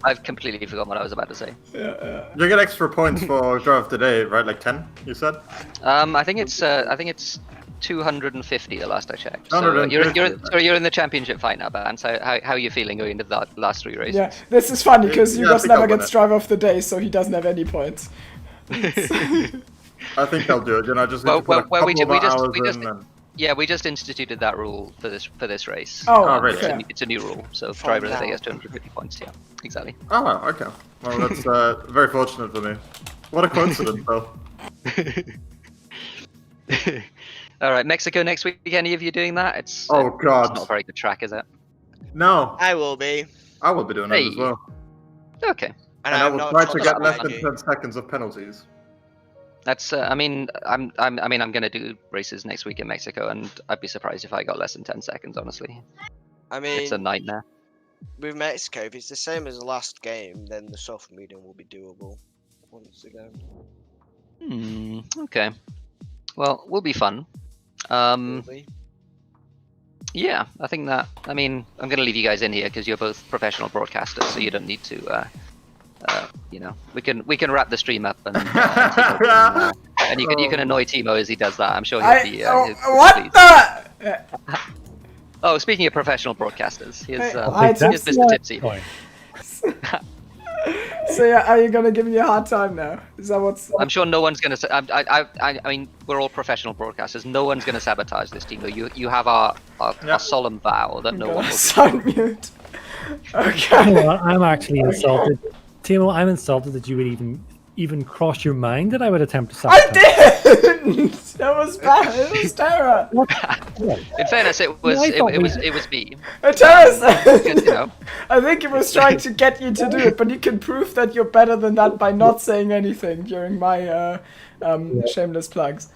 I've completely forgotten what I was about to say. You get extra points for drive of the day, right? Like 10, you said? I think it's 250 the last I checked. So 250, you're in the championship fight now, Bans. How are you feeling going into the last 3 races? Yeah, this is funny because Yeah, I Yugos think I'll never win gets it. driver of the day, so he doesn't have any points. I think I'll do it. I just need Well, to put well, a we couple more just- hours we just- in and... Yeah, we just instituted that rule for this race. Oh, really? fair. It's a new rule, so From driver of the day now. gets 250 points. Yeah, exactly. Oh, okay. Well, that's very fortunate for me. What a coincidence, though. All right, Mexico next week. Any of you doing that? It's Oh, it's God. not a very good track, is it? No, I will be. I will be doing that as Hey. well. Okay. And I I'm will not try to talking get about less than Maggie. 10 seconds of penalties. That's. I'm gonna do races next week in Mexico, and I'd be surprised if I got less than 10 seconds. Honestly, I mean, it's a nightmare. with Mexico, if it's the same as the last game, then the soft medium will be doable once again. Okay. Well, will be fun. Really. Yeah, I think that. I mean, I'm gonna leave you guys in here because you're both professional broadcasters, so you don't need to. We can wrap the stream up and and you can annoy Timo as he does that. I'm sure he'll be. he'll be what pleased. the? Oh, speaking of professional broadcasters, here's That's Mr. Tipsy. So yeah, are you gonna give me a hard time now? Is that what's? I'm sure no one's gonna. I mean, we're all professional broadcasters. No one's gonna sabotage this, Timo. You have our solemn vow that no one will. Sound mute. Okay. You know what? I'm actually insulted. Timo, I'm insulted that you would even cross your mind that I would attempt to I sabotage. didn't. That was bad. It was terror. In fairness, it was me. Terror. Because, I think he was trying to get you to do it, but you can prove that you're better than that by not saying anything during my shameless plugs.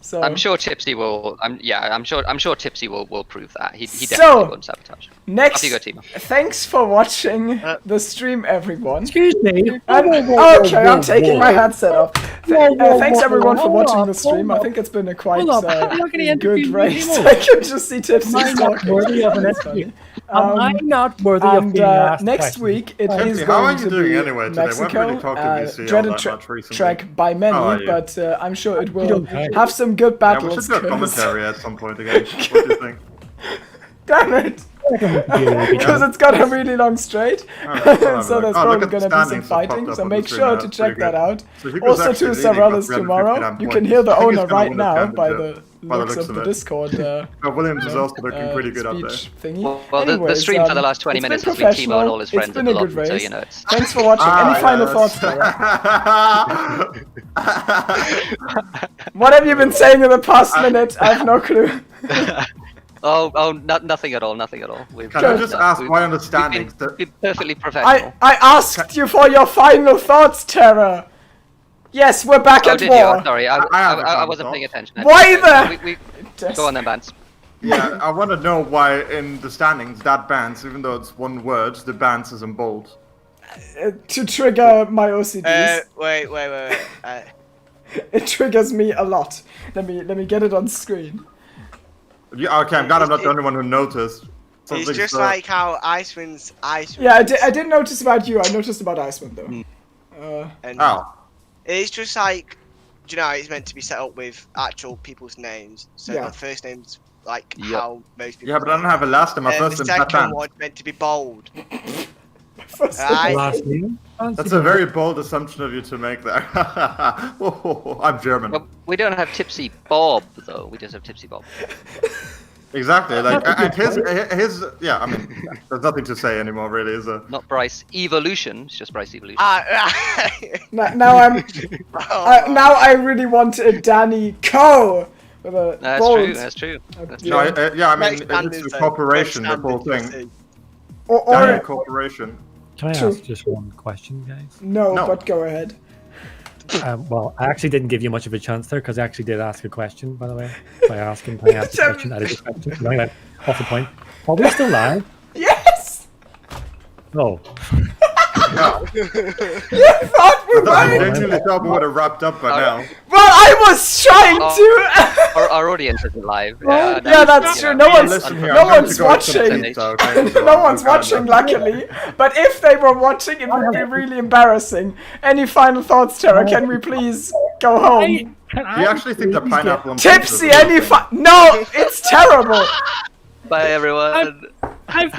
So I'm sure Tipsy will. I'm sure Tipsy will prove that. He So, definitely won't sabotage. next, Off you go, Timo. thanks for watching the stream, everyone. Excuse me. Okay, I'm taking my headset off. Thanks whoa, everyone for hold watching on, the stream. hold I on. think it's been a quite Hold on, I'm not gonna good interview race. anymore. I can just see Tipsy Am I not talking. worthy of an That's interview? funny. Am I not worthy of And being asked next questions? week it Tipsy, is how going are you to doing be anyway today? We haven't Mexico. really talked to VCL Dreaded that much recently. track by How are many, you? but I'm sure it will don't care. have some good Yeah, we battles. should do a 'cause- commentary at some point again. What do you think? Damn it! Because it's got a really long straight, Alright, so there's oh, probably look at the going to be some standings that fighting. popped So up on make the screen sure now, to it's check pretty that out. So he was Also, actually to leading Savalas by 359 tomorrow. You can points. hear the I think he's owner gonna right win the now by championship, the looks of the Discord. Williams is also looking pretty good up there. speech thingy. Well, the Anyways, stream for the last 20 it's been minutes has been Timo and all his friends It's been at a the good lot, so race. you know it's. Thanks for watching. Any final thoughts, Tara? What have you been saying in the past minute? I have no clue. Nothing at all. Nothing at all. Can I just ask my understanding? We've been perfectly professional. I asked you for your final thoughts, Tara. Yes, we're back Oh, at did war. you? I'm sorry. I have a I final wasn't thought. paying attention. Why the- Go on then, Vance. Yeah, I want to know why in the standings that bans, even though it's one word, the bans is in bold. To trigger my OCDs. Wait. It triggers me a lot. Let me get it on screen. Yeah, okay, I'm glad I'm not the only one who noticed. It's Something's, just like how Iceman's. Yeah, I did notice about you. I noticed about Iceman though. And Oh. it's just like, do you know, it's meant to be set up with actual people's names. So Yeah. the first name's like Yep. how most people. Yeah, but I don't have a last name. My And first the name's not second banned. one's meant to be bold. First Right. Last name? That's a very bold assumption of you to make there. Oh, I'm German. Well, we don't have Tipsy Bob though. We just have Tipsy Bob. Exactly. Like, and his, yeah. I mean, there's nothing to say anymore, really, is there? Not Bryce Evolution. It's just Bryce Evolution. now I'm. Now I really want a Danny Co. With a That's bold. true. That's true. That's No, true. yeah. I mean, Next band it's is the a- corporation, next the whole band is thing. Or Daniel Corporation. Can I True. ask just one question, guys? no, No. but go ahead. Well, I actually didn't give you much of a chance there because I actually did ask a question, by the way. By asking, can I ask a question? I did a question. So anyway, off the point. Are we still live? Yes. Oh. Yeah. You thought we I were. genuinely thought we would have wrapped up by now. Well, I was trying to. Our audience isn't live. Yeah, no, that's you true. know, No one's, Listen here, no I'm going one's to go to the watching. pizza, okay? So No I'm one's kinda- watching, luckily. But if they were watching, it would be really embarrassing. Any final thoughts, Tara? Can we please go home? Do you actually think the pineapple and Tipsy, pizza is a any good thing? No, it's terrible. Bye everyone. I've